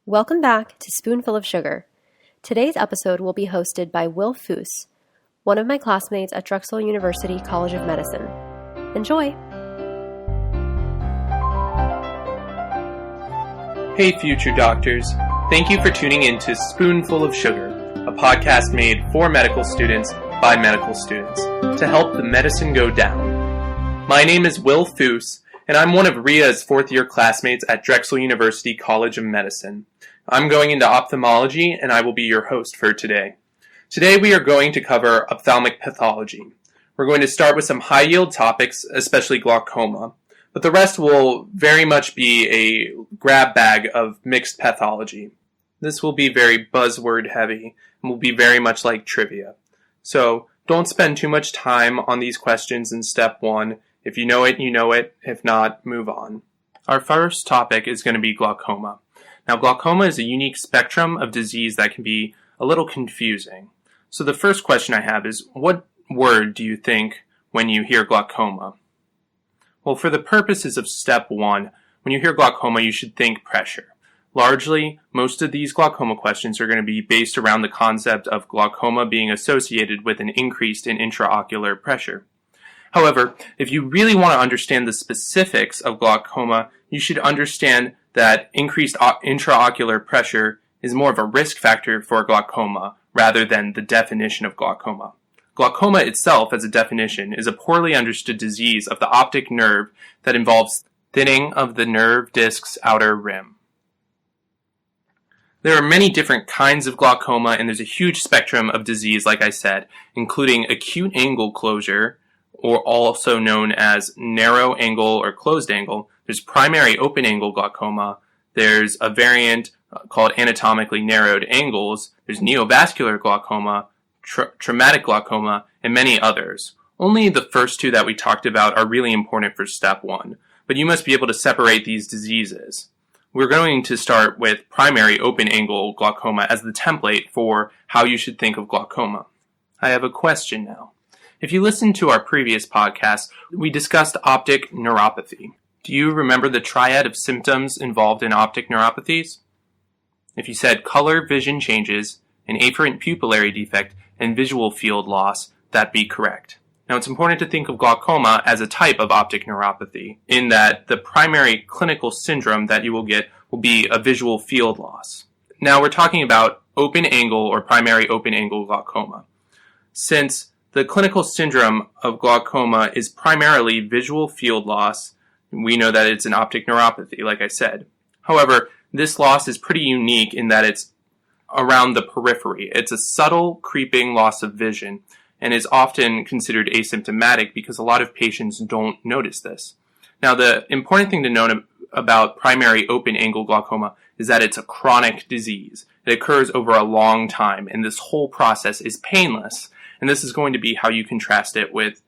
Welcome back to Spoonful of Sugar. Today's episode will be hosted by Will Foose, one of my classmates at Drexel University College of Medicine. Enjoy! Hey future doctors, thank you for tuning in to Spoonful of Sugar, a podcast made for medical students by medical students to help the medicine go down. My name is Will Foose, and I'm one of Ria's fourth-year classmates at Drexel University College of Medicine. I'm going into ophthalmology, and I will be your host for today. Today we are going to cover ophthalmic pathology. We're going to start with some high-yield topics, especially glaucoma, but the rest will very much be a grab bag of mixed pathology. This will be very buzzword heavy, and will be very much like trivia. So don't spend too much time on these questions in step one. If you know it, you know it. If not, move on. Our first topic is going to be glaucoma. Now, glaucoma is a unique spectrum of disease that can be a little confusing. So the first question I have is, what word do you think when you hear glaucoma? Well, for the purposes of step one, when you hear glaucoma, you should think pressure. Largely, most of these glaucoma questions are going to be based around the concept of glaucoma being associated with an increase in intraocular pressure. However, if you really want to understand the specifics of glaucoma, you should understand that increased intraocular pressure is more of a risk factor for glaucoma rather than the definition of glaucoma. Glaucoma itself, as a definition, is a poorly understood disease of the optic nerve that involves thinning of the nerve disc's outer rim. There are many different kinds of glaucoma, and there's a huge spectrum of disease, like I said, including acute angle closure, or also known as narrow angle or closed angle. There's primary open angle glaucoma. There's a variant called anatomically narrowed angles. There's neovascular glaucoma, traumatic glaucoma, and many others. Only the first two that we talked about are really important for step one, but you must be able to separate these diseases. We're going to start with primary open angle glaucoma as the template for how you should think of glaucoma. I have a question now. If you listened to our previous podcast, we discussed optic neuropathy. Do you remember the triad of symptoms involved in optic neuropathies? If you said color vision changes, an afferent pupillary defect, and visual field loss, that'd be correct. Now, it's important to think of glaucoma as a type of optic neuropathy, in that the primary clinical syndrome that you will get will be a visual field loss. Now, we're talking about open angle or primary open angle glaucoma. Since the clinical syndrome of glaucoma is primarily visual field loss, we know that it's an optic neuropathy, like I said. However, this loss is pretty unique in that it's around the periphery. It's a subtle creeping loss of vision and is often considered asymptomatic because a lot of patients don't notice this. Now, the important thing to note about primary open angle glaucoma is that it's a chronic disease. It occurs over a long time, and this whole process is painless. And this is going to be how you contrast it with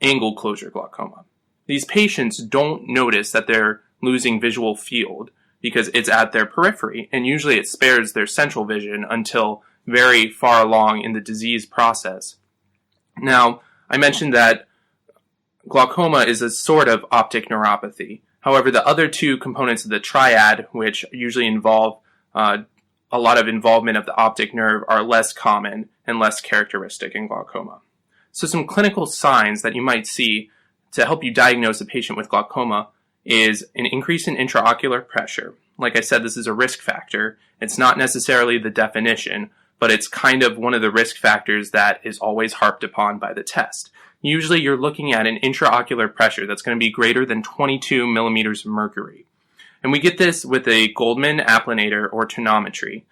angle closure glaucoma. These patients don't notice that they're losing visual field because it's at their periphery, and usually it spares their central vision until very far along in the disease process. Now, I mentioned that glaucoma is a sort of optic neuropathy. However, the other two components of the triad, which usually involve a lot of involvement of the optic nerve, are less common and less characteristic in glaucoma. So some clinical signs that you might see to help you diagnose a patient with glaucoma is an increase in intraocular pressure. Like I said, this is a risk factor. It's not necessarily the definition, but it's kind of one of the risk factors that is always harped upon by the test. Usually you're looking at an intraocular pressure that's going to be greater than 22 millimeters of mercury. And we get this with a Goldman applinator or tonometry.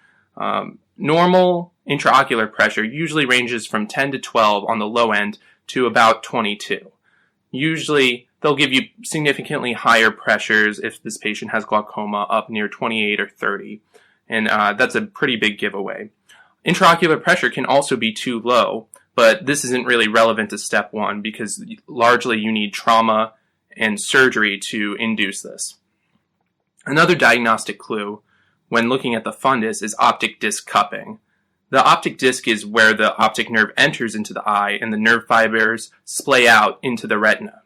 Normal intraocular pressure usually ranges from 10 to 12 on the low end to about 22. Usually, they'll give you significantly higher pressures if this patient has glaucoma, up near 28 or 30. And that's a pretty big giveaway. Intraocular pressure can also be too low, but this isn't really relevant to step one because largely you need trauma and surgery to induce this. Another diagnostic clue when looking at the fundus is optic disc cupping. The optic disc is where the optic nerve enters into the eye and the nerve fibers splay out into the retina.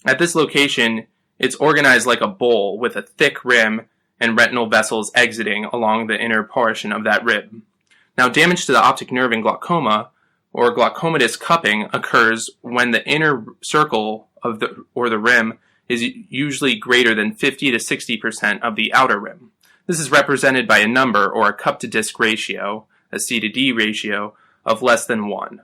At this location, it's organized like a bowl with a thick rim and retinal vessels exiting along the inner portion of that rib. Now, damage to the optic nerve in glaucoma or glaucomatous cupping occurs when the inner circle of the rim is usually greater than 50 to 60% of the outer rim. This is represented by a number or a cup to disc ratio, a C to D ratio, of less than 1.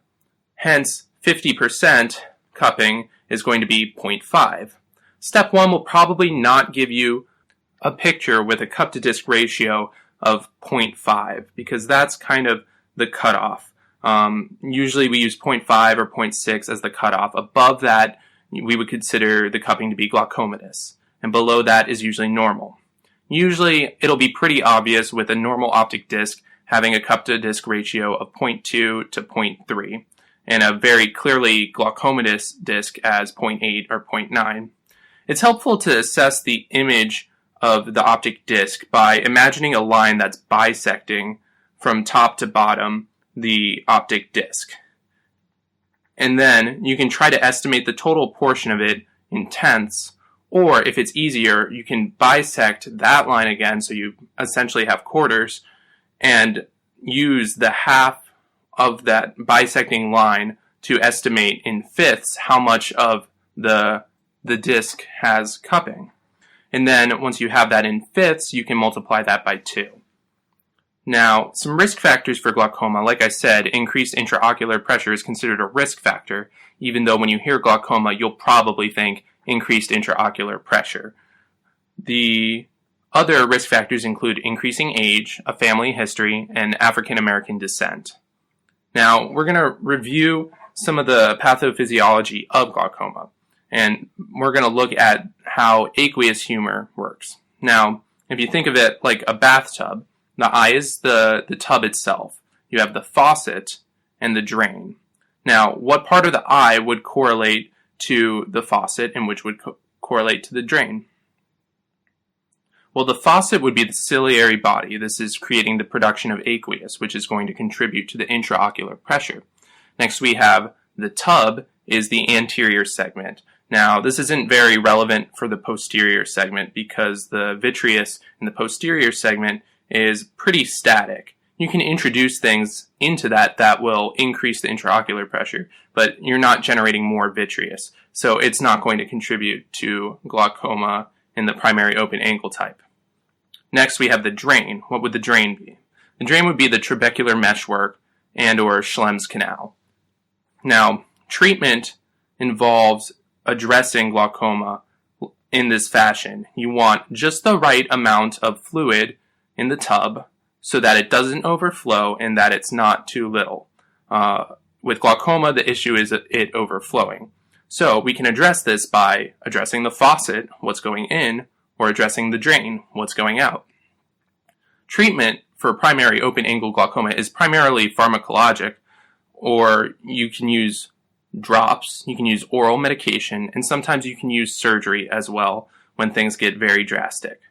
Hence, 50% cupping is going to be 0.5. Step 1 will probably not give you a picture with a cup to disc ratio of 0.5 because that's kind of the cutoff. Usually we use 0.5 or 0.6 as the cutoff. Above that, we would consider the cupping to be glaucomatous, and below that is usually normal. Usually it'll be pretty obvious with a normal optic disc having a cup to disc ratio of 0.2 to 0.3, and a very clearly glaucomatous disc as 0.8 or 0.9. It's helpful to assess the image of the optic disc by imagining a line that's bisecting from top to bottom the optic disc. And then you can try to estimate the total portion of it in tenths, or if it's easier, you can bisect that line again, so you essentially have quarters, and use the half of that bisecting line to estimate in fifths how much of the disc has cupping. And then once you have that in fifths, you can multiply that by 2. Now, some risk factors for glaucoma. Like I said, increased intraocular pressure is considered a risk factor, even though when you hear glaucoma, you'll probably think increased intraocular pressure. The other risk factors include increasing age, a family history, and African American descent. Now, we're going to review some of the pathophysiology of glaucoma, and we're going to look at how aqueous humor works. Now, if you think of it like a bathtub, the eye is the tub itself. You have the faucet and the drain. Now, what part of the eye would correlate to the faucet and which would correlate to the drain? Well, the faucet would be the ciliary body. This is creating the production of aqueous, which is going to contribute to the intraocular pressure. Next, we have the tub is the anterior segment. Now, this isn't very relevant for the posterior segment because the vitreous in the posterior segment is pretty static. You can introduce things into that will increase the intraocular pressure, but you're not generating more vitreous, so it's not going to contribute to glaucoma in the primary open angle type. Next, we have the drain. What would the drain be? The drain would be the trabecular meshwork and or Schlemm's canal. Now, treatment involves addressing glaucoma in this fashion. You want just the right amount of fluid in the tub so that it doesn't overflow and that it's not too little. With glaucoma, the issue is it overflowing. So we can address this by addressing the faucet, what's going in, or addressing the drain, what's going out. Treatment for primary open-angle glaucoma is primarily pharmacologic, or you can use drops, you can use oral medication, and sometimes you can use surgery as well when things get very drastic.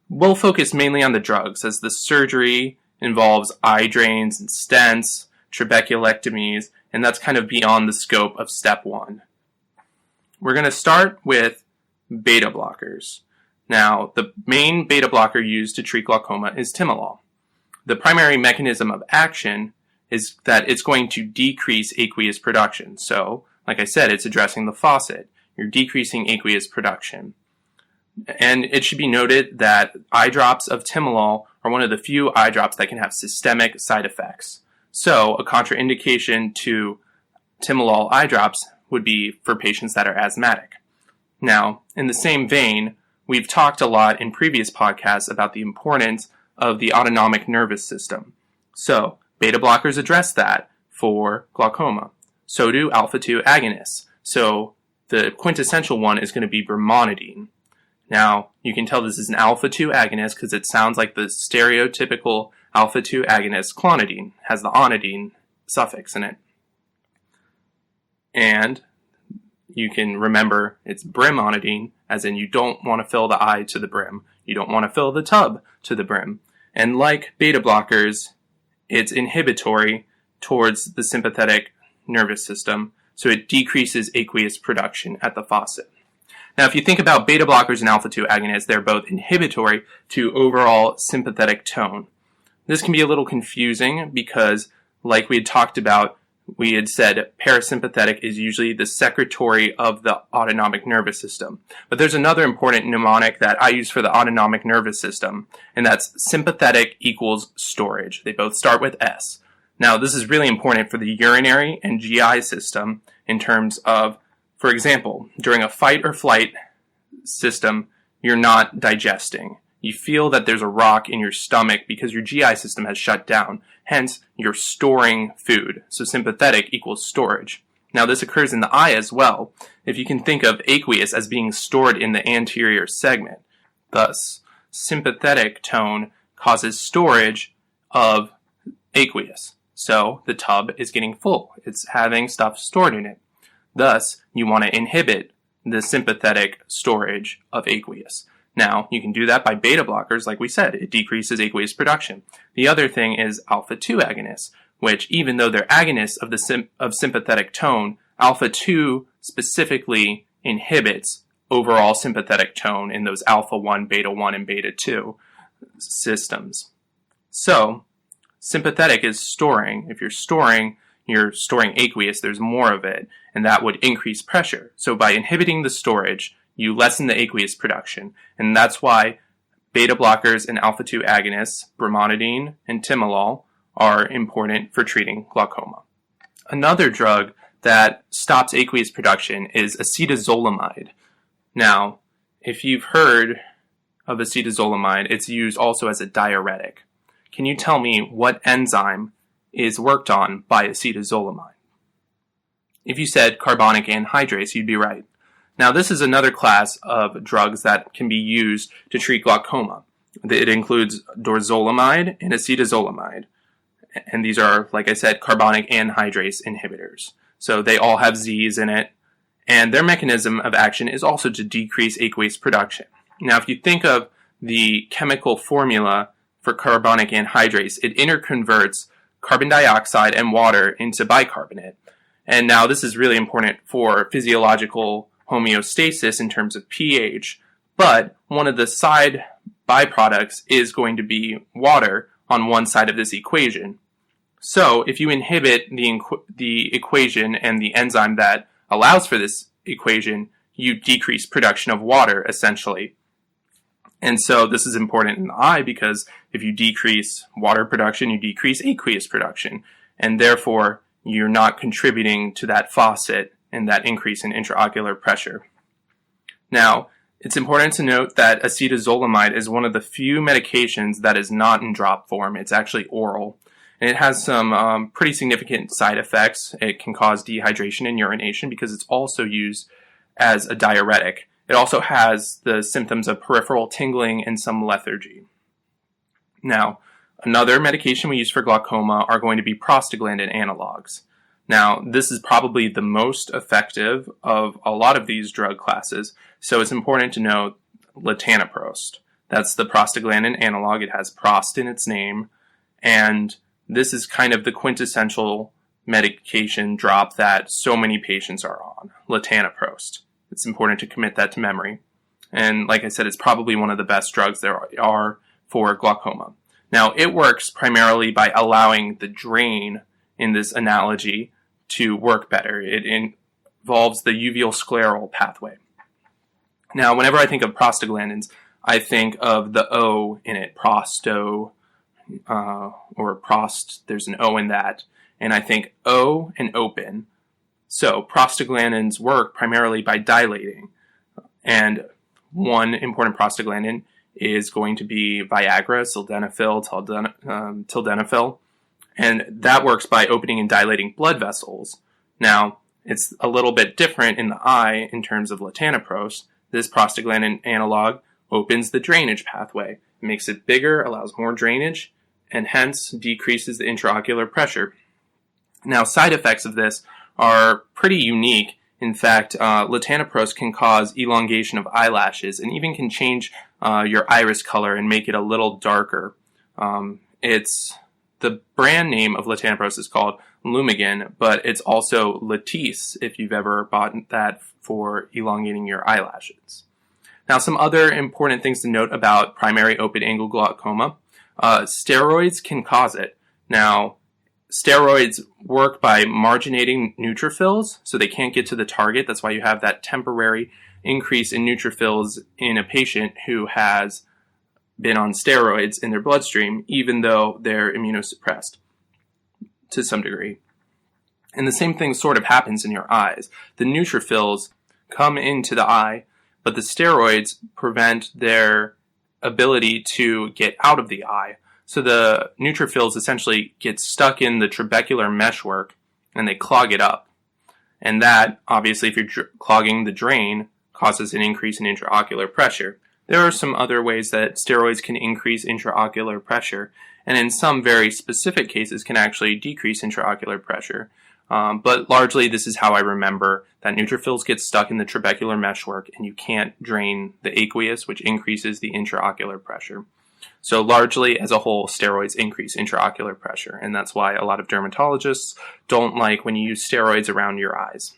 We'll focus mainly on the drugs, as the surgery involves eye drains and stents, trabeculectomies, and that's kind of beyond the scope of step 1. We're going to start with beta blockers. Now, the main beta blocker used to treat glaucoma is timolol. The primary mechanism of action is that it's going to decrease aqueous production. So, like I said, it's addressing the faucet. You're decreasing aqueous production. And it should be noted that eye drops of timolol are one of the few eye drops that can have systemic side effects. So, a contraindication to timolol eye drops would be for patients that are asthmatic. Now, in the same vein, we've talked a lot in previous podcasts about the importance of the autonomic nervous system. So, beta blockers address that for glaucoma. So do alpha-2 agonists. So, the quintessential one is going to be brimonidine. Now, you can tell this is an alpha-2 agonist because it sounds like the stereotypical alpha-2 agonist clonidine, has the onidine suffix in it. And you can remember it's brimonidine, as in you don't want to fill the eye to the brim. You don't want to fill the tub to the brim. And like beta blockers, it's inhibitory towards the sympathetic nervous system, so it decreases aqueous production at the faucet. Now, if you think about beta blockers and alpha-2 agonists, they're both inhibitory to overall sympathetic tone. This can be a little confusing because, like we had talked about, we had said parasympathetic is usually the secretory of the autonomic nervous system. But there's another important mnemonic that I use for the autonomic nervous system, and that's sympathetic equals storage. They both start with S. Now, this is really important for the urinary and GI system in terms of, for example, during a fight or flight system, you're not digesting. You feel that there's a rock in your stomach because your GI system has shut down. Hence, you're storing food. So sympathetic equals storage. Now, this occurs in the eye as well. If you can think of aqueous as being stored in the anterior segment. Thus, sympathetic tone causes storage of aqueous. So the tub is getting full. It's having stuff stored in it. Thus, you want to inhibit the sympathetic storage of aqueous. Now, you can do that by beta blockers, like we said. It decreases aqueous production. The other thing is alpha-2 agonists, which, even though they're agonists of sympathetic tone, alpha-2 specifically inhibits overall sympathetic tone in those alpha-1, beta-1, and beta-2 systems. So, sympathetic is storing. If you're storing aqueous, there's more of it, and that would increase pressure. So by inhibiting the storage, you lessen the aqueous production, and that's why beta blockers and alpha-2 agonists, brimonidine and timolol, are important for treating glaucoma. Another drug that stops aqueous production is acetazolamide. Now, if you've heard of acetazolamide, it's used also as a diuretic. Can you tell me what enzyme is worked on by acetazolamide? If you said carbonic anhydrase, you'd be right. Now, this is another class of drugs that can be used to treat glaucoma. It includes dorzolamide and acetazolamide. And these are, like I said, carbonic anhydrase inhibitors. So they all have Z's in it. And their mechanism of action is also to decrease aqueous production. Now, if you think of the chemical formula for carbonic anhydrase, it interconverts carbon dioxide and water into bicarbonate. And now this is really important for physiological homeostasis in terms of pH, but one of the side byproducts is going to be water on one side of this equation. So if you inhibit the equation and the enzyme that allows for this equation, you decrease production of water, essentially. And so this is important in the eye because if you decrease water production, you decrease aqueous production, and therefore you're not contributing to that faucet and that increase in intraocular pressure. Now, it's important to note that acetazolamide is one of the few medications that is not in drop form. It's actually oral. And it has some pretty significant side effects. It can cause dehydration and urination because it's also used as a diuretic. It also has the symptoms of peripheral tingling and some lethargy. Now, another medication we use for glaucoma are going to be prostaglandin analogues. Now, this is probably the most effective of a lot of these drug classes, so it's important to know latanoprost. That's the prostaglandin analog. It has prost in its name, and this is kind of the quintessential medication drop that so many patients are on, latanoprost. It's important to commit that to memory. And like I said, it's probably one of the best drugs there are for glaucoma. Now, it works primarily by allowing the drain in this analogy to work better. It involves the uveal scleral pathway. Now, whenever I think of prostaglandins, I think of the O in it, prosto, or prost, there's an O in that. And I think O and open. So prostaglandins work primarily by dilating. And one important prostaglandin is going to be Viagra, sildenafil, tildenafil. And that works by opening and dilating blood vessels. Now, it's a little bit different in the eye in terms of latanoprost. This prostaglandin analog opens the drainage pathway. It makes it bigger, allows more drainage, and hence decreases the intraocular pressure. Now, side effects of this are pretty unique. In fact, latanoprost can cause elongation of eyelashes and even can change your iris color and make it a little darker. The the brand name of latanoprost is called Lumigan, but it's also Latisse if you've ever bought that for elongating your eyelashes. Now, some other important things to note about primary open-angle glaucoma. Steroids can cause it. Now, steroids work by marginating neutrophils, so they can't get to the target. That's why you have that temporary increase in neutrophils in a patient who has been on steroids in their bloodstream, even though they're immunosuppressed to some degree. And the same thing sort of happens in your eyes. The neutrophils come into the eye, but the steroids prevent their ability to get out of the eye. So the neutrophils essentially get stuck in the trabecular meshwork and they clog it up. And that, obviously, if you're clogging the drain, causes an increase in intraocular pressure. There are some other ways that steroids can increase intraocular pressure, and in some very specific cases can actually decrease intraocular pressure. But largely, this is how I remember that neutrophils get stuck in the trabecular meshwork and you can't drain the aqueous, which increases the intraocular pressure. So largely, as a whole, steroids increase intraocular pressure, and that's why a lot of dermatologists don't like when you use steroids around your eyes.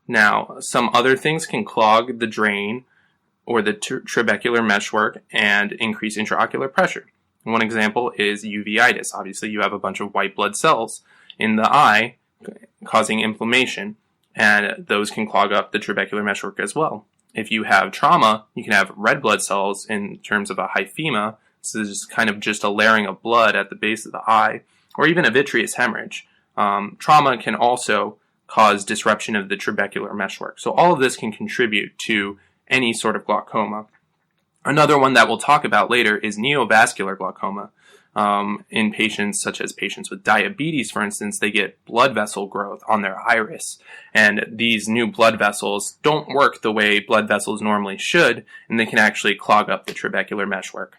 Now, some other things can clog the drain or the trabecular meshwork and increase intraocular pressure. One example is uveitis. Obviously, you have a bunch of white blood cells in the eye causing inflammation, and those can clog up the trabecular meshwork as well. If you have trauma, you can have red blood cells in terms of a hyphema. So this is kind of just a layering of blood at the base of the eye, or even a vitreous hemorrhage. Trauma can also cause disruption of the trabecular meshwork. So all of this can contribute to any sort of glaucoma. Another one that we'll talk about later is neovascular glaucoma. In patients such as patients with diabetes, for instance, they get blood vessel growth on their iris. And these new blood vessels don't work the way blood vessels normally should, and they can actually clog up the trabecular meshwork.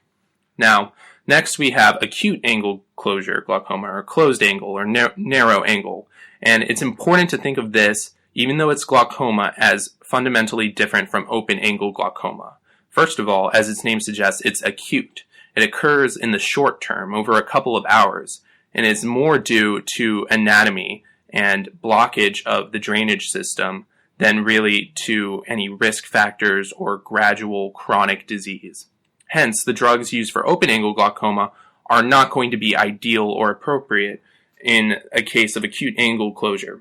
Now, next we have acute angle closure glaucoma, or closed angle, or narrow angle. And it's important to think of this, even though it's glaucoma, as fundamentally different from open angle glaucoma. First of all, as its name suggests, it's acute. It occurs in the short term, over a couple of hours, and is more due to anatomy and blockage of the drainage system than really to any risk factors or gradual chronic disease. Hence, the drugs used for open-angle glaucoma are not going to be ideal or appropriate in a case of acute angle closure.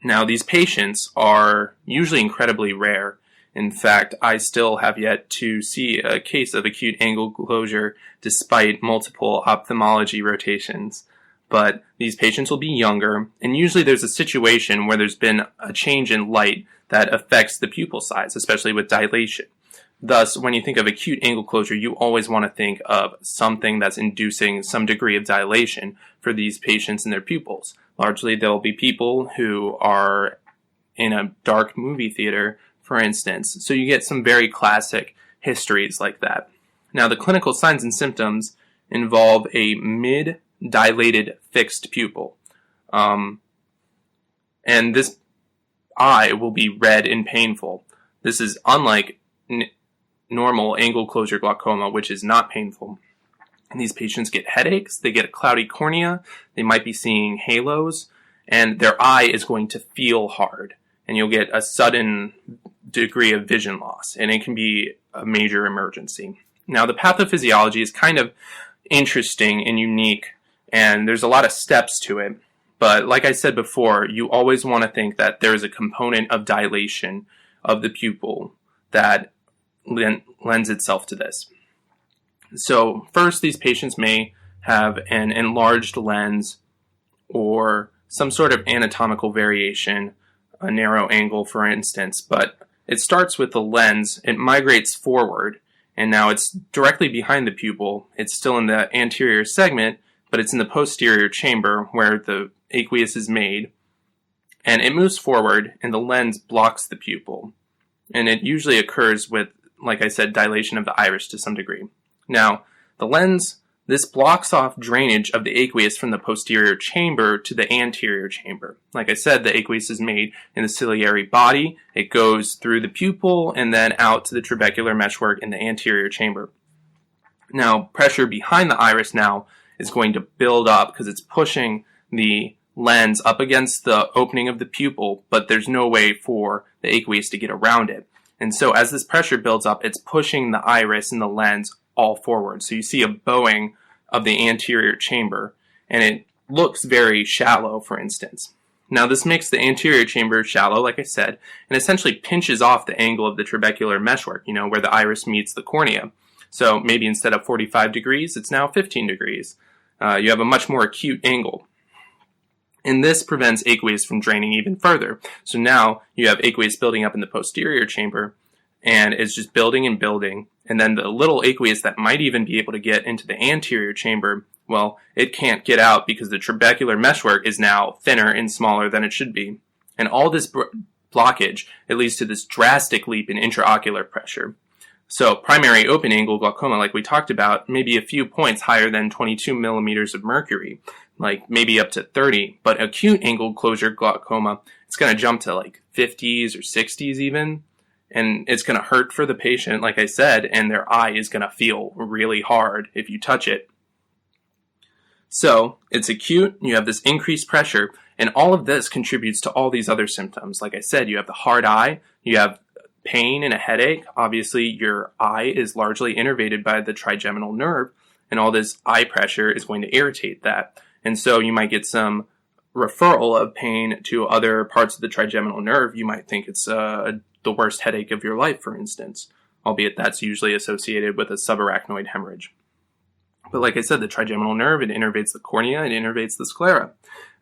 Now, these patients are usually incredibly rare. In fact, I still have yet to see a case of acute angle closure despite multiple ophthalmology rotations. But these patients will be younger, and usually there's a situation where there's been a change in light that affects the pupil size, especially with dilation. Thus, when you think of acute angle closure, you always want to think of something that's inducing some degree of dilation for these patients and their pupils. Largely, there will be people who are in a dark movie theater, for instance. So you get some very classic histories like that. Now, the clinical signs and symptoms involve a mid-dilated fixed pupil. And this eye will be red and painful. This is unlike normal angle closure glaucoma, which is not painful. And these patients get headaches, they get a cloudy cornea, they might be seeing halos, and their eye is going to feel hard. And you'll get a sudden degree of vision loss, and it can be a major emergency. Now, the pathophysiology is kind of interesting and unique, and there's a lot of steps to it. But like I said before, you always want to think that there is a component of dilation of the pupil that lends itself to this. So first, these patients may have an enlarged lens or some sort of anatomical variation, a narrow angle, for instance, but it starts with the lens, it migrates forward, and now it's directly behind the pupil. It's still in the anterior segment, but it's in the posterior chamber where the aqueous is made, and it moves forward, and the lens blocks the pupil. And it usually occurs with, like I said, dilation of the iris to some degree. Now, the lens, this blocks off drainage of the aqueous from the posterior chamber to the anterior chamber. Like I said, the aqueous is made in the ciliary body. It goes through the pupil and then out to the trabecular meshwork in the anterior chamber. Now, pressure behind the iris now is going to build up because it's pushing the lens up against the opening of the pupil, but there's no way for the aqueous to get around it. And so as this pressure builds up, it's pushing the iris and the lens all forward. So you see a bowing of the anterior chamber, and it looks very shallow, for instance. Now this makes the anterior chamber shallow, like I said, and essentially pinches off the angle of the trabecular meshwork, where the iris meets the cornea. So maybe instead of 45 degrees, it's now 15 degrees. You have a much more acute angle. And this prevents aqueous from draining even further. So now you have aqueous building up in the posterior chamber, and it's just building and building. And then the little aqueous that might even be able to get into the anterior chamber, well, it can't get out because the trabecular meshwork is now thinner and smaller than it should be. And all this blockage, it leads to this drastic leap in intraocular pressure. So primary open angle glaucoma, like we talked about, maybe a few points higher than 22 millimeters of mercury, like maybe up to 30. But acute angle closure glaucoma, it's going to jump to like 50s or 60s even. And it's going to hurt for the patient, like I said, and their eye is going to feel really hard if you touch it. So it's acute, you have this increased pressure, and all of this contributes to all these other symptoms. Like I said, you have the hard eye, you have pain and a headache. Obviously, your eye is largely innervated by the trigeminal nerve, and all this eye pressure is going to irritate that. And so you might get some referral of pain to other parts of the trigeminal nerve. You might think it's the worst headache of your life, for instance, albeit that's usually associated with a subarachnoid hemorrhage. But like I said, the trigeminal nerve, it innervates the cornea, it innervates the sclera.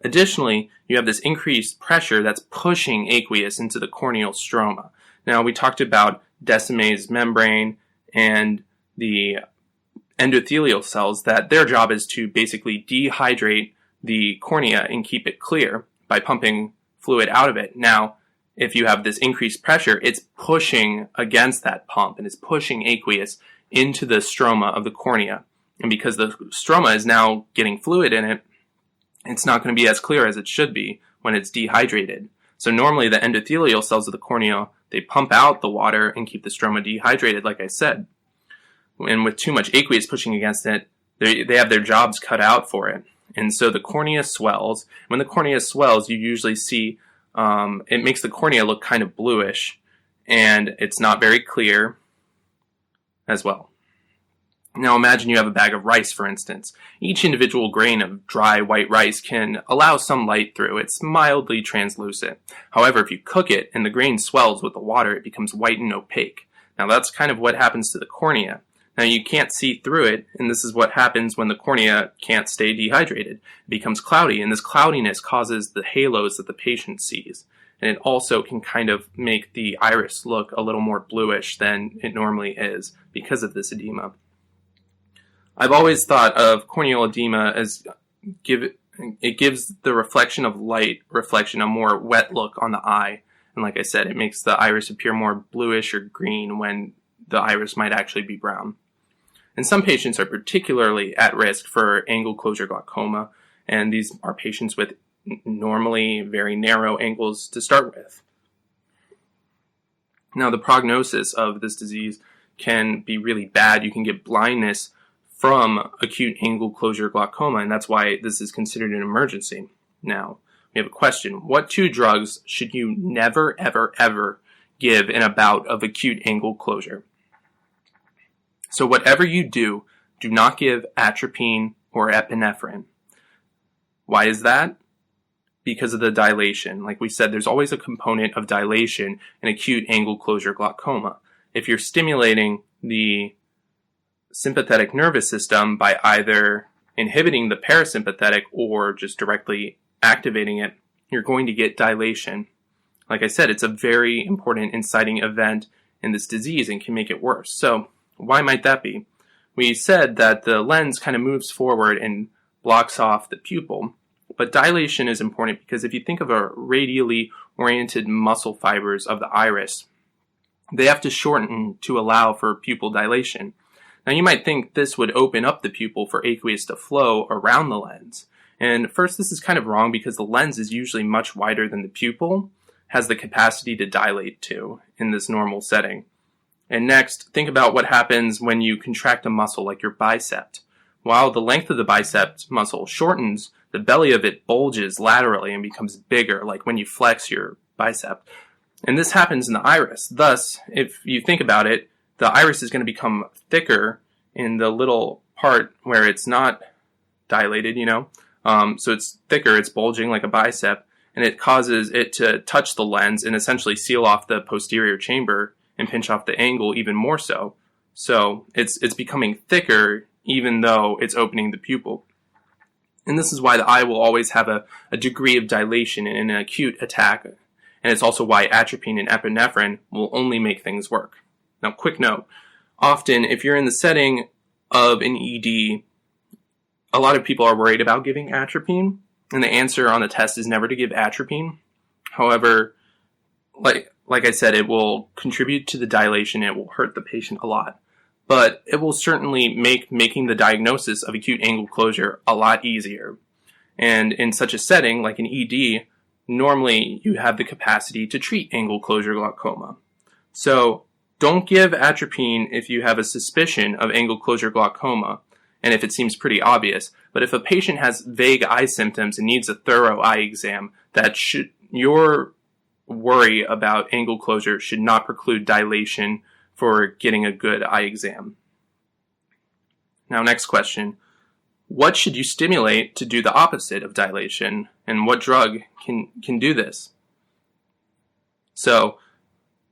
Additionally, you have this increased pressure that's pushing aqueous into the corneal stroma. Now, we talked about Descemet's membrane and the endothelial cells, that their job is to basically dehydrate the cornea and keep it clear by pumping fluid out of it. Now, if you have this increased pressure, it's pushing against that pump and it's pushing aqueous into the stroma of the cornea. And because the stroma is now getting fluid in it, it's not going to be as clear as it should be when it's dehydrated. So normally the endothelial cells of the cornea, they pump out the water and keep the stroma dehydrated, like I said. And with too much aqueous pushing against it, they have their jobs cut out for it. And so the cornea swells. When the cornea swells, you usually see it makes the cornea look kind of bluish, and it's not very clear as well. Now imagine you have a bag of rice, for instance. Each individual grain of dry white rice can allow some light through. It's mildly translucent. However, if you cook it and the grain swells with the water, it becomes white and opaque. Now that's kind of what happens to the cornea. Now you can't see through it, and this is what happens when the cornea can't stay dehydrated. It becomes cloudy, and this cloudiness causes the halos that the patient sees. And it also can kind of make the iris look a little more bluish than it normally is because of this edema. I've always thought of corneal edema as it gives the reflection of light a more wet look on the eye. And like I said, it makes the iris appear more bluish or green when the iris might actually be brown. And some patients are particularly at risk for angle closure glaucoma, and these are patients with normally very narrow angles to start with. Now, the prognosis of this disease can be really bad. You can get blindness from acute angle closure glaucoma, and that's why this is considered an emergency. Now, we have a question. What two drugs should you never, ever, ever give in a bout of acute angle closure? So whatever you do not give atropine or epinephrine. Why is that? Because of the dilation. Like we said, there's always a component of dilation in acute angle closure glaucoma. If you're stimulating the sympathetic nervous system by either inhibiting the parasympathetic or just directly activating it, you're going to get dilation. Like I said, it's a very important inciting event in this disease and can make it worse. So why might that be? We said that the lens kind of moves forward and blocks off the pupil, but dilation is important because if you think of a radially oriented muscle fibers of the iris, they have to shorten to allow for pupil dilation. Now you might think this would open up the pupil for aqueous to flow around the lens. And first, this is kind of wrong because the lens is usually much wider than the pupil has the capacity to dilate to in this normal setting. And next, think about what happens when you contract a muscle like your bicep. While the length of the bicep muscle shortens, the belly of it bulges laterally and becomes bigger, like when you flex your bicep. And this happens in the iris. Thus, if you think about it, the iris is going to become thicker in the little part where it's not dilated, so it's thicker, it's bulging like a bicep, and it causes it to touch the lens and essentially seal off the posterior chamber and pinch off the angle even more so. So it's becoming thicker even though it's opening the pupil. And this is why the eye will always have a degree of dilation in an acute attack. And it's also why atropine and epinephrine will only make things work. Now, quick note. Often, if you're in the setting of an ED, a lot of people are worried about giving atropine. And the answer on the test is never to give atropine. However, like I said, it will contribute to the dilation. It will hurt the patient a lot. But it will certainly make making the diagnosis of acute angle closure a lot easier. And in such a setting, like an ED, normally you have the capacity to treat angle closure glaucoma. So don't give atropine if you have a suspicion of angle closure glaucoma and if it seems pretty obvious. But if a patient has vague eye symptoms and needs a thorough eye exam, your worry about angle closure should not preclude dilation for getting a good eye exam. Now, next question. What should you stimulate to do the opposite of dilation, and what drug can do this? So,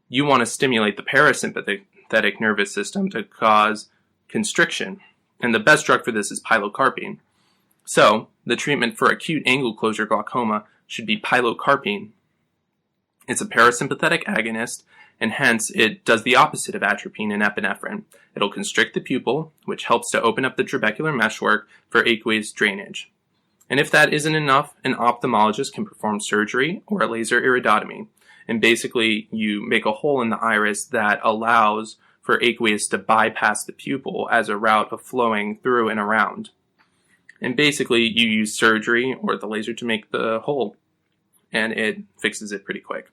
you want to stimulate the parasympathetic nervous system to cause constriction, and the best drug for this is pilocarpine. So, the treatment for acute angle closure glaucoma should be pilocarpine. It's a parasympathetic agonist, and hence it does the opposite of atropine and epinephrine. It'll constrict the pupil, which helps to open up the trabecular meshwork for aqueous drainage. And if that isn't enough, an ophthalmologist can perform surgery or a laser iridotomy. And basically, you make a hole in the iris that allows for aqueous to bypass the pupil as a route of flowing through and around. And basically, you use surgery or the laser to make the hole, and it fixes it pretty quick.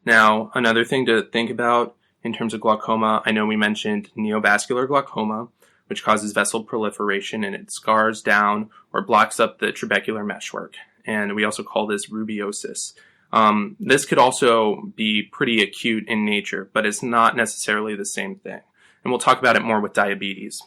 Now, another thing to think about in terms of glaucoma, I know we mentioned neovascular glaucoma, which causes vessel proliferation and it scars down or blocks up the trabecular meshwork. And we also call this rubeosis. This could also be pretty acute in nature, but it's not necessarily the same thing. And we'll talk about it more with diabetes.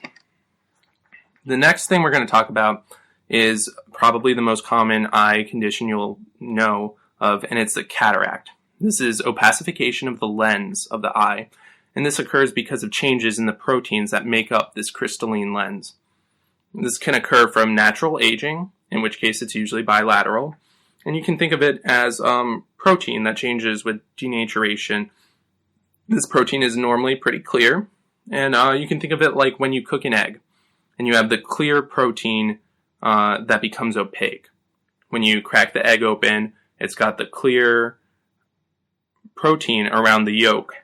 The next thing we're going to talk about is probably the most common eye condition you'll know of, and it's the cataract. This is opacification of the lens of the eye, and this occurs because of changes in the proteins that make up this crystalline lens. This can occur from natural aging, in which case it's usually bilateral, and you can think of it as protein that changes with denaturation. This protein is normally pretty clear, and you can think of it like when you cook an egg, and you have the clear protein that becomes opaque. When you crack the egg open, it's got the clear protein around the yolk.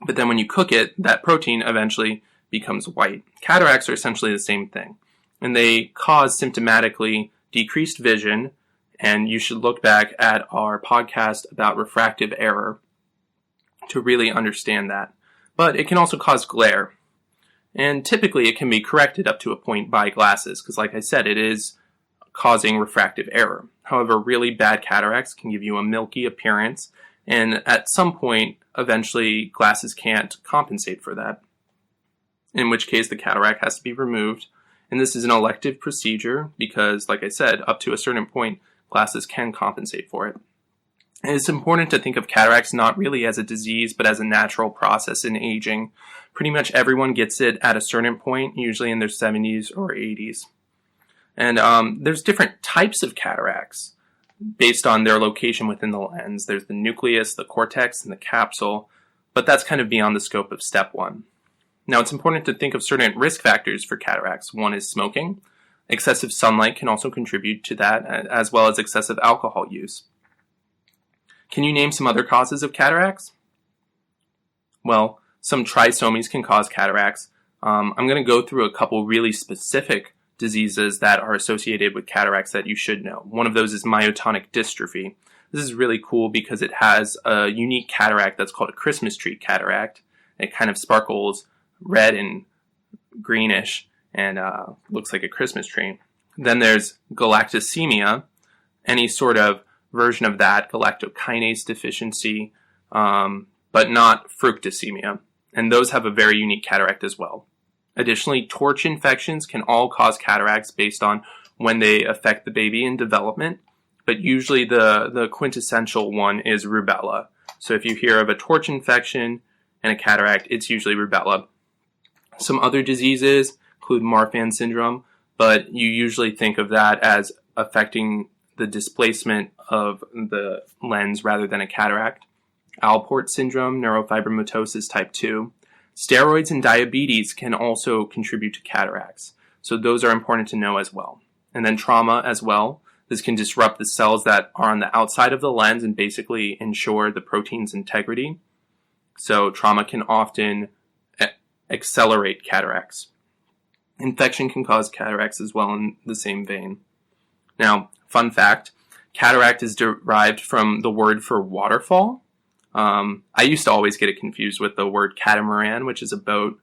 But then when you cook it, that protein eventually becomes white. Cataracts are essentially the same thing. And they cause symptomatically decreased vision, and you should look back at our podcast about refractive error to really understand that. But it can also cause glare. And typically it can be corrected up to a point by glasses, because like I said, it is causing refractive error. However, really bad cataracts can give you a milky appearance, and at some point, eventually, glasses can't compensate for that, in which case the cataract has to be removed. And this is an elective procedure because, like I said, up to a certain point, glasses can compensate for it. And it's important to think of cataracts not really as a disease, but as a natural process in aging. Pretty much everyone gets it at a certain point, usually in their 70s or 80s. And there's different types of cataracts based on their location within the lens. There's the nucleus, the cortex, and the capsule, but that's kind of beyond the scope of step one. Now, it's important to think of certain risk factors for cataracts. One is smoking. Excessive sunlight can also contribute to that, as well as excessive alcohol use. Can you name some other causes of cataracts? Well, some trisomies can cause cataracts. I'm going to go through a couple really specific diseases that are associated with cataracts that you should know. One of those is myotonic dystrophy. This is really cool because it has a unique cataract that's called a Christmas tree cataract. It kind of sparkles red and greenish and looks like a Christmas tree. Then there's galactosemia, any sort of version of that, galactokinase deficiency, but not fructosemia. And those have a very unique cataract as well. Additionally, torch infections can all cause cataracts based on when they affect the baby in development, but usually the quintessential one is rubella. So if you hear of a torch infection and a cataract, it's usually rubella. Some other diseases include Marfan syndrome, but you usually think of that as affecting the displacement of the lens rather than a cataract. Alport syndrome, neurofibromatosis type 2. Steroids and diabetes can also contribute to cataracts. So those are important to know as well. And then trauma as well. This can disrupt the cells that are on the outside of the lens and basically ensure the protein's integrity. So trauma can often accelerate cataracts. Infection can cause cataracts as well in the same vein. Now, fun fact, cataract is derived from the word for waterfall. I used to always get it confused with the word catamaran, which is a boat,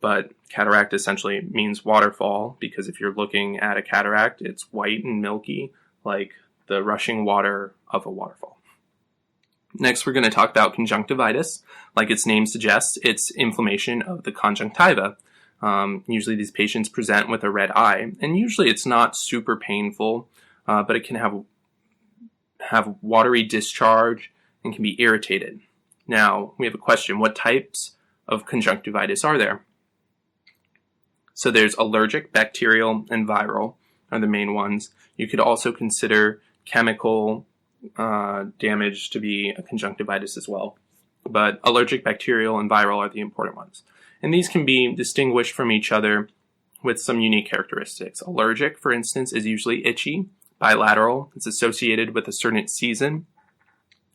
but cataract essentially means waterfall because if you're looking at a cataract, it's white and milky like the rushing water of a waterfall. Next, we're going to talk about conjunctivitis. Like its name suggests, it's inflammation of the conjunctiva. Usually these patients present with a red eye, and usually it's not super painful, but it can have watery discharge and can be irritated. Now, we have a question. What types of conjunctivitis are there? So there's allergic, bacterial, and viral are the main ones. You could also consider chemical damage to be a conjunctivitis as well. But allergic, bacterial, and viral are the important ones. And these can be distinguished from each other with some unique characteristics. Allergic, for instance, is usually itchy, bilateral. It's associated with a certain season.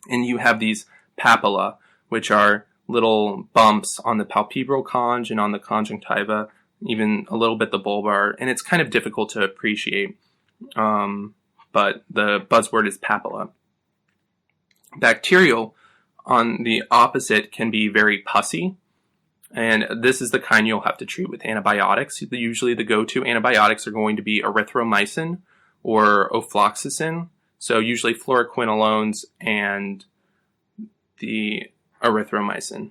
And you have these papilla, which are little bumps on the palpebral conj and on the conjunctiva, even a little bit the bulbar, and it's kind of difficult to appreciate, but the buzzword is papilla. Bacterial, on the opposite, can be very pussy, and this is the kind you'll have to treat with antibiotics. Usually the go-to antibiotics are going to be erythromycin or ofloxacin, so usually fluoroquinolones and the erythromycin.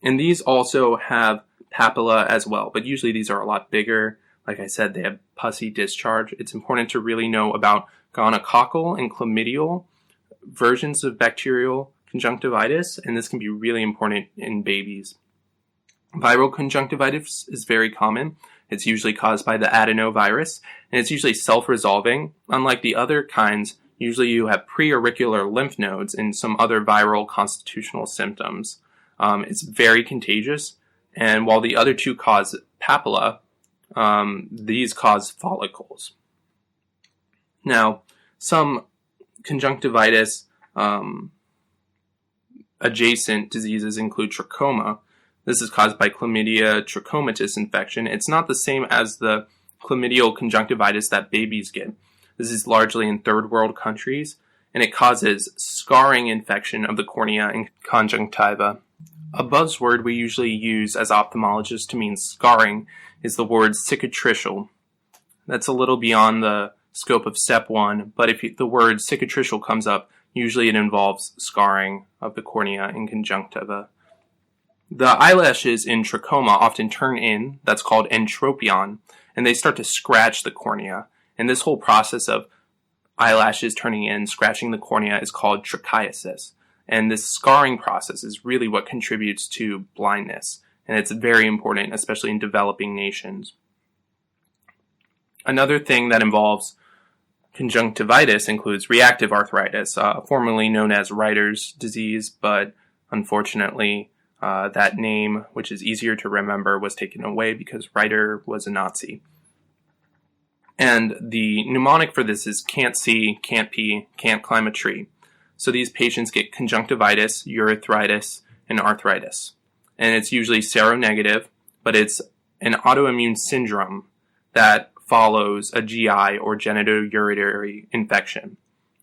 And these also have papilla as well, but usually these are a lot bigger. Like I said, they have pussy discharge. It's important to really know about gonococcal and chlamydial versions of bacterial conjunctivitis, and this can be really important in babies. Viral conjunctivitis is very common. It's usually caused by the adenovirus, and it's usually self-resolving. Unlike the other kinds, usually you have preauricular lymph nodes and some other viral constitutional symptoms. It's very contagious, and while the other two cause papilla, these cause follicles. Now, some conjunctivitis adjacent diseases include trachoma. This is caused by Chlamydia trachomatis infection. It's not the same as the chlamydial conjunctivitis that babies get. This is largely in third world countries, and it causes scarring infection of the cornea and conjunctiva. A buzzword we usually use as ophthalmologists to mean scarring is the word cicatricial. That's a little beyond the scope of step one, but if the word cicatricial comes up, usually it involves scarring of the cornea and conjunctiva. The eyelashes in trachoma often turn in, that's called entropion, and they start to scratch the cornea. And this whole process of eyelashes turning in, scratching the cornea is called trichiasis. And this scarring process is really what contributes to blindness. And it's very important, especially in developing nations. Another thing that involves conjunctivitis includes reactive arthritis, formerly known as Reiter's disease, but unfortunately that name, which is easier to remember, was taken away because Reiter was a Nazi. And the mnemonic for this is can't see, can't pee, can't climb a tree. So these patients get conjunctivitis, urethritis, and arthritis. And it's usually seronegative, but it's an autoimmune syndrome that follows a GI or genitourinary infection.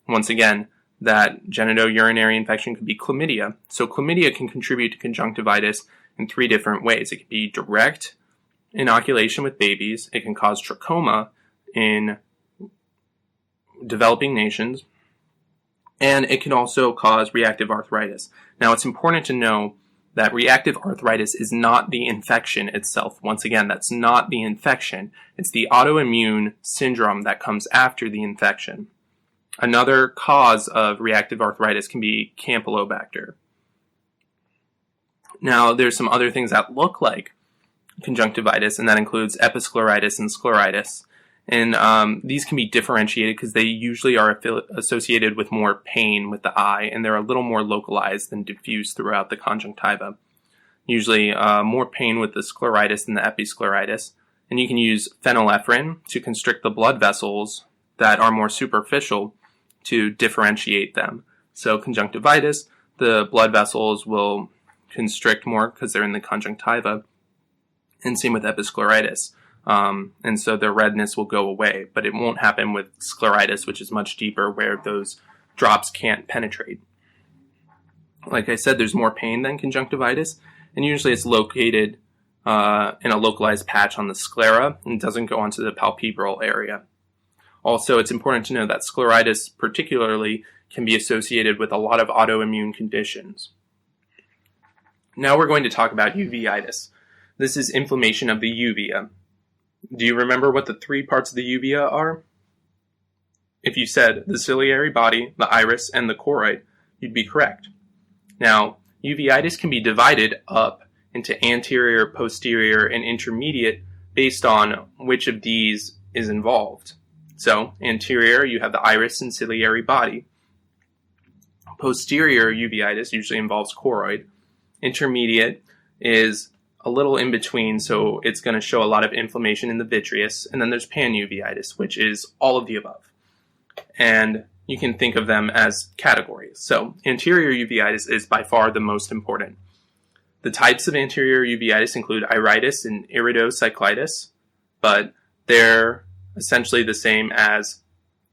Once again, that genitourinary infection could be chlamydia. So chlamydia can contribute to conjunctivitis in 3 different ways. It could be direct, inoculation with babies. It can cause trachoma in developing nations, and it can also cause reactive arthritis. Now, it's important to know that reactive arthritis is not the infection itself. Once again, that's not the infection. It's the autoimmune syndrome that comes after the infection. Another cause of reactive arthritis can be Campylobacter. Now, there's some other things that look like conjunctivitis, and that includes episcleritis and scleritis. And these can be differentiated because they usually are associated with more pain with the eye, and they're a little more localized than diffuse throughout the conjunctiva. Usually more pain with the scleritis than the episcleritis. And you can use phenylephrine to constrict the blood vessels that are more superficial to differentiate them. So conjunctivitis, the blood vessels will constrict more because they're in the conjunctiva. And same with episcleritis. And so their redness will go away, but it won't happen with scleritis, which is much deeper, where those drops can't penetrate. Like I said, there's more pain than conjunctivitis, and usually it's located in a localized patch on the sclera and doesn't go onto the palpebral area. Also, it's important to know that scleritis particularly can be associated with a lot of autoimmune conditions. Now we're going to talk about uveitis. This is inflammation of the uvea. Do you remember what the three parts of the uvea are? If you said the ciliary body, the iris, and the choroid, you'd be correct. Now, uveitis can be divided up into anterior, posterior, and intermediate based on which of these is involved. So, anterior, you have the iris and ciliary body. Posterior uveitis usually involves choroid. Intermediate is a little in between, so it's going to show a lot of inflammation in the vitreous. And then there's panuveitis, which is all of the above. And you can think of them as categories. So anterior uveitis is by far the most important. The types of anterior uveitis include iritis and iridocyclitis, but they're essentially the same as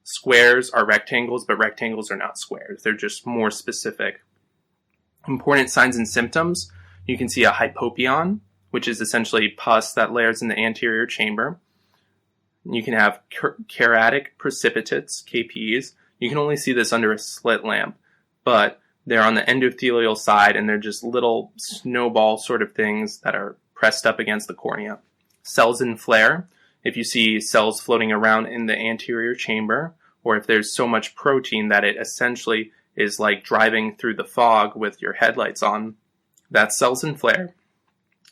squares are rectangles, but rectangles are not squares. They're just more specific. Important signs and symptoms. You can see a hypopyon, which is essentially pus that layers in the anterior chamber. You can have keratic precipitates, KPs. You can only see this under a slit lamp, but they're on the endothelial side, and they're just little snowball sort of things that are pressed up against the cornea. Cells in flare. If you see cells floating around in the anterior chamber, or if there's so much protein that it essentially is like driving through the fog with your headlights on, that's cells in flare.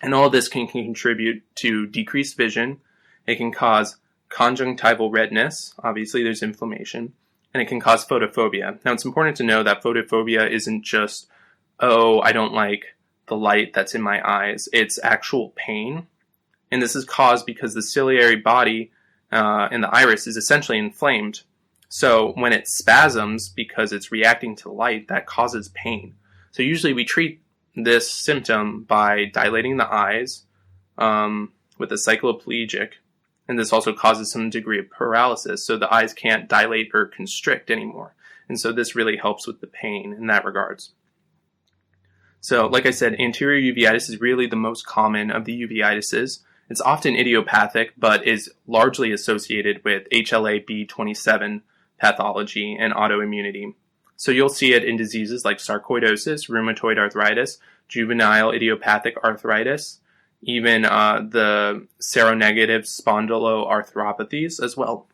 And all this can contribute to decreased vision. It can cause conjunctival redness. Obviously, there's inflammation. And it can cause photophobia. Now, it's important to know that photophobia isn't just, oh, I don't like the light that's in my eyes. It's actual pain. And this is caused because the ciliary body and the iris is essentially inflamed. So when it spasms because it's reacting to light, that causes pain. So usually we treat this symptom by dilating the eyes with a cycloplegic, and this also causes some degree of paralysis, so the eyes can't dilate or constrict anymore. And so this really helps with the pain in that regards. So like I said, anterior uveitis is really the most common of the uveitises. It's often idiopathic, but is largely associated with HLA-B27 pathology and autoimmunity. So you'll see it in diseases like sarcoidosis, rheumatoid arthritis, juvenile idiopathic arthritis, even the seronegative spondyloarthropathies as well.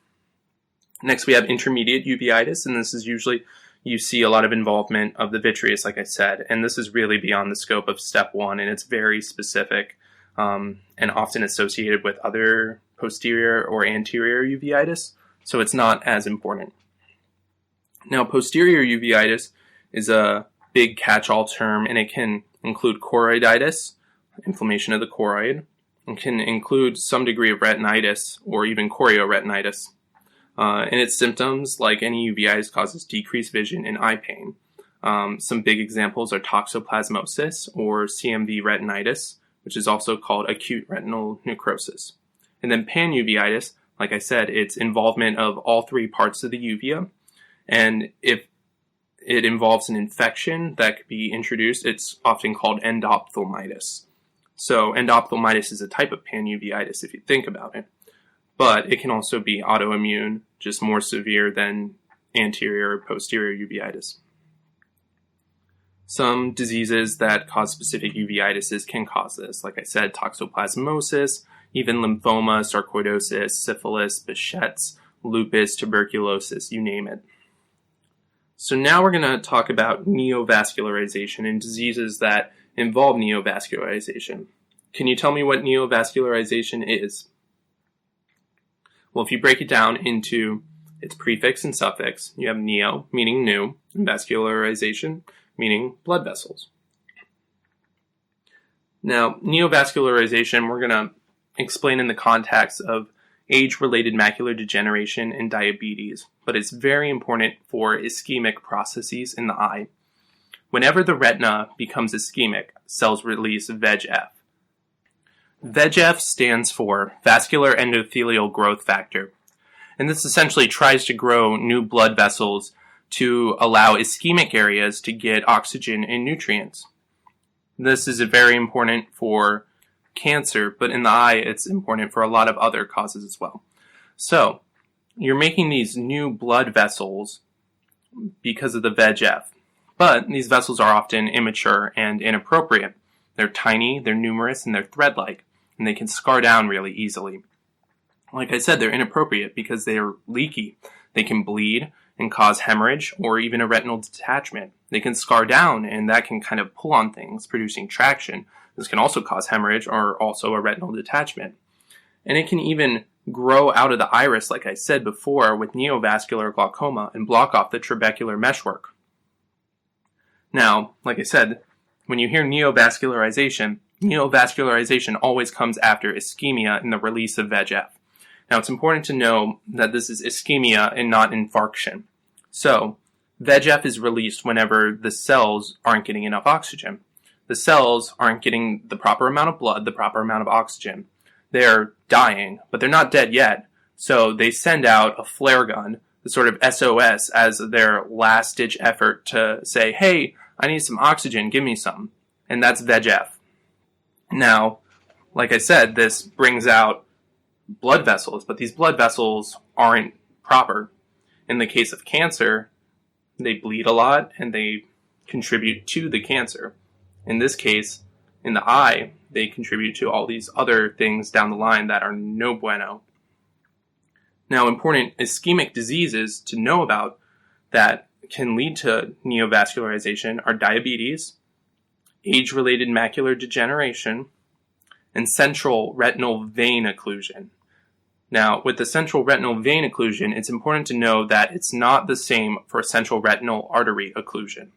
Next, we have intermediate uveitis, and this is usually, you see a lot of involvement of the vitreous, like I said, and this is really beyond the scope of step one, and it's very specific and often associated with other posterior or anterior uveitis, so it's not as important. Now, posterior uveitis is a big catch-all term, and it can include choroiditis, inflammation of the choroid. It can include some degree of retinitis or even chorioretinitis. And its symptoms, like any uveitis, causes decreased vision and eye pain. Some big examples are toxoplasmosis or CMV retinitis, which is also called acute retinal necrosis. And then panuveitis, like I said, it's involvement of all three parts of the uvea. And if it involves an infection that could be introduced, it's often called endophthalmitis. So endophthalmitis is a type of panuveitis if you think about it. But it can also be autoimmune, just more severe than anterior or posterior uveitis. Some diseases that cause specific uveitis can cause this. Like I said, toxoplasmosis, even lymphoma, sarcoidosis, syphilis, Behçet's, lupus, tuberculosis, you name it. So now we're going to talk about neovascularization and diseases that involve neovascularization. Can you tell me what neovascularization is? Well, if you break it down into its prefix and suffix, you have neo, meaning new, and vascularization, meaning blood vessels. Now, neovascularization, we're going to explain in the context of age-related macular degeneration and diabetes, but it's very important for ischemic processes in the eye. Whenever the retina becomes ischemic, cells release VEGF. VEGF stands for vascular endothelial growth factor, and this essentially tries to grow new blood vessels to allow ischemic areas to get oxygen and nutrients. This is very important for cancer, but in the eye it's important for a lot of other causes as well. So, you're making these new blood vessels because of the VEGF, but these vessels are often immature and inappropriate. They're tiny, they're numerous, and they're thread-like, and they can scar down really easily. Like I said, they're inappropriate because they're leaky. They can bleed and cause hemorrhage or even a retinal detachment. They can scar down, and that can kind of pull on things, producing traction. This can also cause hemorrhage or also a retinal detachment. And it can even grow out of the iris, like I said before, with neovascular glaucoma and block off the trabecular meshwork. Now, like I said, when you hear neovascularization always comes after ischemia and the release of VEGF. Now, it's important to know that this is ischemia and not infarction. So, VEGF is released whenever the cells aren't getting enough oxygen. The cells aren't getting the proper amount of blood, the proper amount of oxygen. They're dying, but they're not dead yet. So they send out a flare gun, the sort of SOS, as their last-ditch effort to say, hey, I need some oxygen, give me some. And that's VEGF. Now, like I said, this brings out blood vessels, but these blood vessels aren't proper. In the case of cancer, they bleed a lot and they contribute to the cancer. In this case, in the eye, they contribute to all these other things down the line that are no bueno. Now, important ischemic diseases to know about that can lead to neovascularization are diabetes, age-related macular degeneration, and central retinal vein occlusion. Now, with the central retinal vein occlusion, it's important to know that it's not the same for central retinal artery occlusion.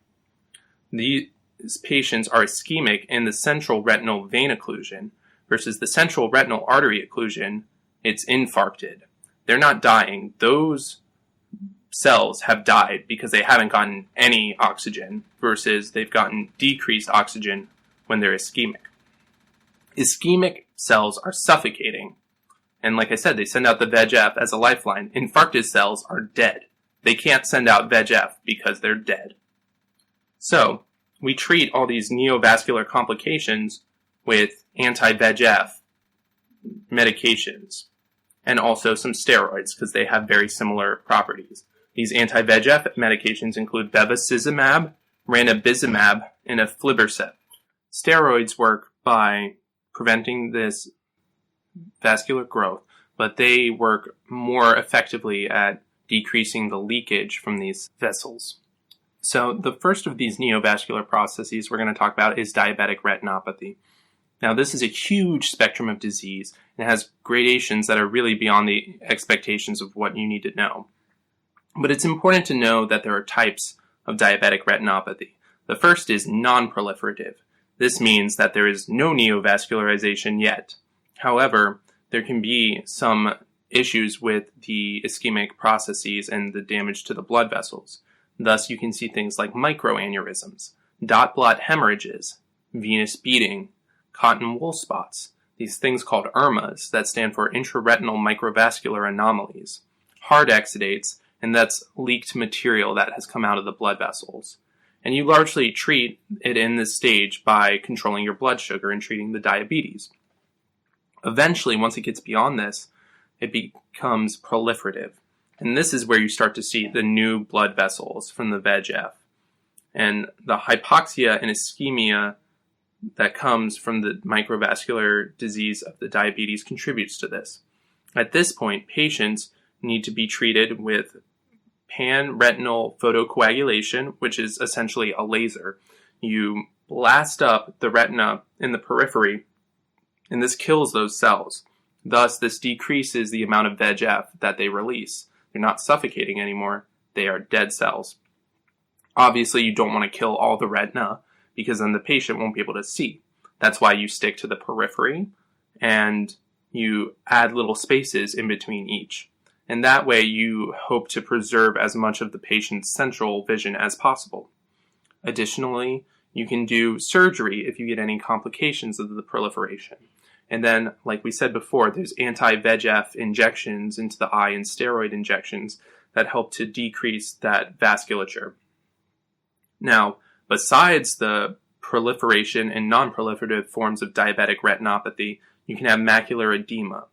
These patients are ischemic in the central retinal vein occlusion versus the central retinal artery occlusion, it's infarcted. They're not dying. Those cells have died because they haven't gotten any oxygen versus they've gotten decreased oxygen when they're ischemic. Ischemic cells are suffocating. And like I said, they send out the VEGF as a lifeline. Infarcted cells are dead. They can't send out VEGF because they're dead. So, we treat all these neovascular complications with anti-VEGF medications and also some steroids because they have very similar properties. These anti-VEGF medications include bevacizumab, ranibizumab, and aflibercept. Steroids work by preventing this vascular growth, but they work more effectively at decreasing the leakage from these vessels. So the first of these neovascular processes we're going to talk about is diabetic retinopathy. Now this is a huge spectrum of disease and has gradations that are really beyond the expectations of what you need to know. But it's important to know that there are types of diabetic retinopathy. The first is non-proliferative. This means that there is no neovascularization yet. However, there can be some issues with the ischemic processes and the damage to the blood vessels. Thus, you can see things like microaneurysms, dot blot hemorrhages, venous beading, cotton wool spots, these things called IRMAs that stand for intraretinal microvascular anomalies, hard exudates, and that's leaked material that has come out of the blood vessels. And you largely treat it in this stage by controlling your blood sugar and treating the diabetes. Eventually, once it gets beyond this, it becomes proliferative. And this is where you start to see the new blood vessels from the VEGF. And the hypoxia and ischemia that comes from the microvascular disease of the diabetes contributes to this. At this point, patients need to be treated with pan-retinal photocoagulation, which is essentially a laser. You blast up the retina in the periphery, and this kills those cells. Thus, this decreases the amount of VEGF that they release. They're not suffocating anymore. They are dead cells. Obviously, you don't want to kill all the retina because then the patient won't be able to see. That's why you stick to the periphery and you add little spaces in between each. And that way you hope to preserve as much of the patient's central vision as possible. Additionally, you can do surgery if you get any complications of the proliferation. And then, like we said before, there's anti-VEGF injections into the eye and steroid injections that help to decrease that vasculature. Now, besides the proliferation and non-proliferative forms of diabetic retinopathy, you can have macular edema.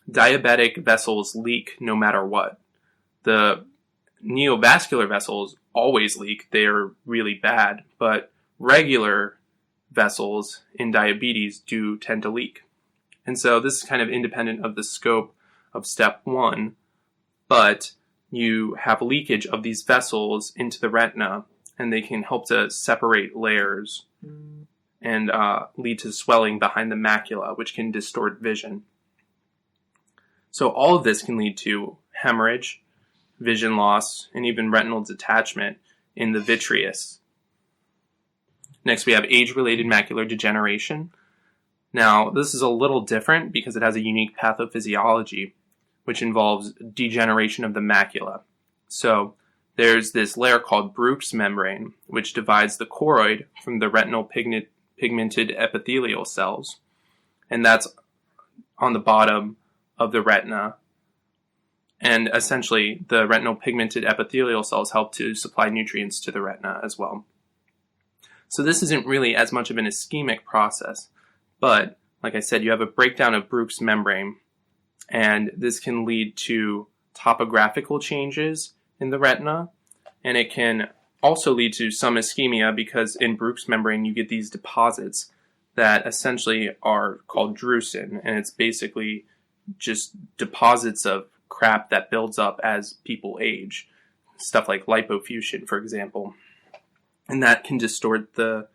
Diabetic vessels leak no matter what. The neovascular vessels always leak. They're really bad, but regular vessels in diabetes do tend to leak. And so this is kind of independent of the scope of step 1, but you have leakage of these vessels into the retina, and they can help to separate layers and lead to swelling behind the macula, which can distort vision. So all of this can lead to hemorrhage, vision loss, and even retinal detachment in the vitreous. Next, we have age-related macular degeneration. Now, this is a little different because it has a unique pathophysiology, which involves degeneration of the macula. So there's this layer called Bruch's membrane, which divides the choroid from the retinal pigmented epithelial cells. And that's on the bottom of the retina. And essentially, the retinal pigmented epithelial cells help to supply nutrients to the retina as well. So this isn't really as much of an ischemic process, but like I said, you have a breakdown of Bruch's membrane, and this can lead to topographical changes in the retina, and it can also lead to some ischemia because in Bruch's membrane you get these deposits that essentially are called drusen, and it's basically just deposits of crap that builds up as people age. Stuff like lipofuscin, for example. And that can distort the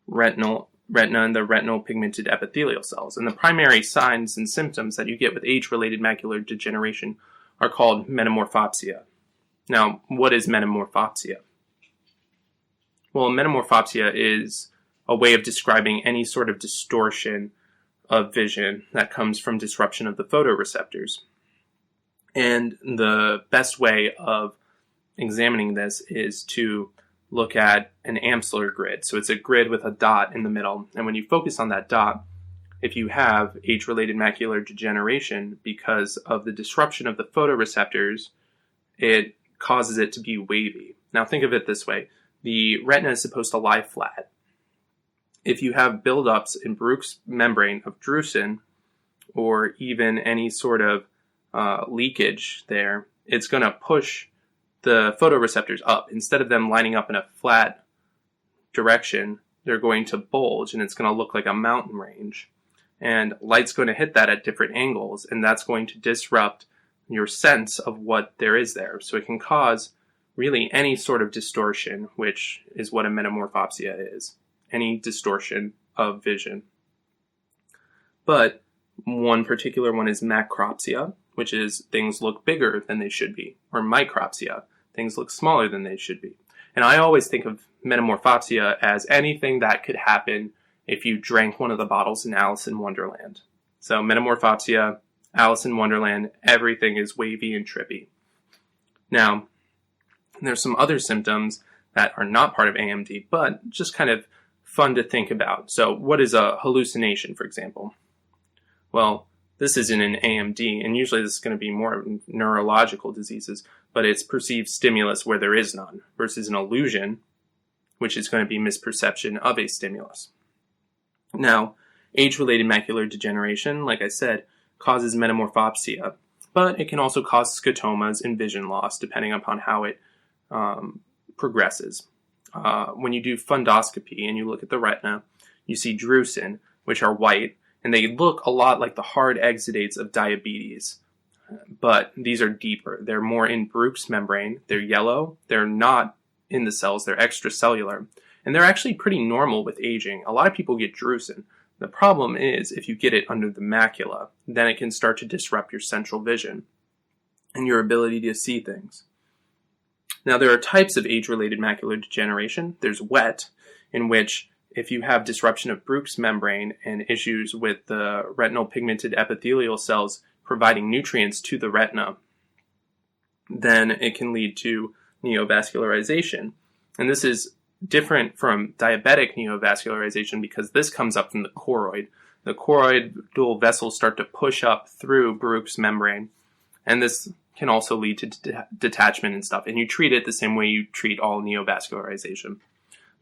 retina and the retinal pigmented epithelial cells. And the primary signs and symptoms that you get with age-related macular degeneration are called metamorphopsia. Now, what is metamorphopsia? Well, metamorphopsia is a way of describing any sort of distortion of vision that comes from disruption of the photoreceptors. And the best way of examining this is to look at an Amsler grid. So it's a grid with a dot in the middle. And when you focus on that dot, if you have age-related macular degeneration because of the disruption of the photoreceptors, it causes it to be wavy. Now think of it this way. The retina is supposed to lie flat. If you have buildups in Bruch's membrane of drusen, or even any sort of leakage there, it's going to push the photoreceptors up. Instead of them lining up in a flat direction, they're going to bulge, and it's going to look like a mountain range. And light's going to hit that at different angles, and that's going to disrupt your sense of what there is there. So it can cause really any sort of distortion, which is what a metamorphopsia is. Any distortion of vision. But one particular one is macropsia, which is things look bigger than they should be, or micropsia, things look smaller than they should be. And I always think of metamorphopsia as anything that could happen if you drank one of the bottles in Alice in Wonderland. So metamorphopsia, Alice in Wonderland, everything is wavy and trippy. Now, there's some other symptoms that are not part of AMD, but just kind of fun to think about. So what is a hallucination, for example? Well, this isn't an AMD, and usually this is going to be more neurological diseases, but it's perceived stimulus where there is none, versus an illusion, which is going to be misperception of a stimulus. Now, age-related macular degeneration, like I said, causes metamorphopsia, but it can also cause scotomas and vision loss depending upon how it progresses. When you do fundoscopy and you look at the retina, you see drusen, which are white, and they look a lot like the hard exudates of diabetes. But these are deeper. They're more in Bruch's membrane. They're yellow. They're not in the cells. They're extracellular. And they're actually pretty normal with aging. A lot of people get drusen. The problem is if you get it under the macula, then it can start to disrupt your central vision and your ability to see things. Now, there are types of age-related macular degeneration. There's wet, in which if you have disruption of Bruch's membrane and issues with the retinal pigmented epithelial cells providing nutrients to the retina, then it can lead to neovascularization. And this is different from diabetic neovascularization because this comes up from the choroid. The choroidal vessels start to push up through Bruch's membrane, and this can also lead to detachment and stuff. And you treat it the same way you treat all neovascularization.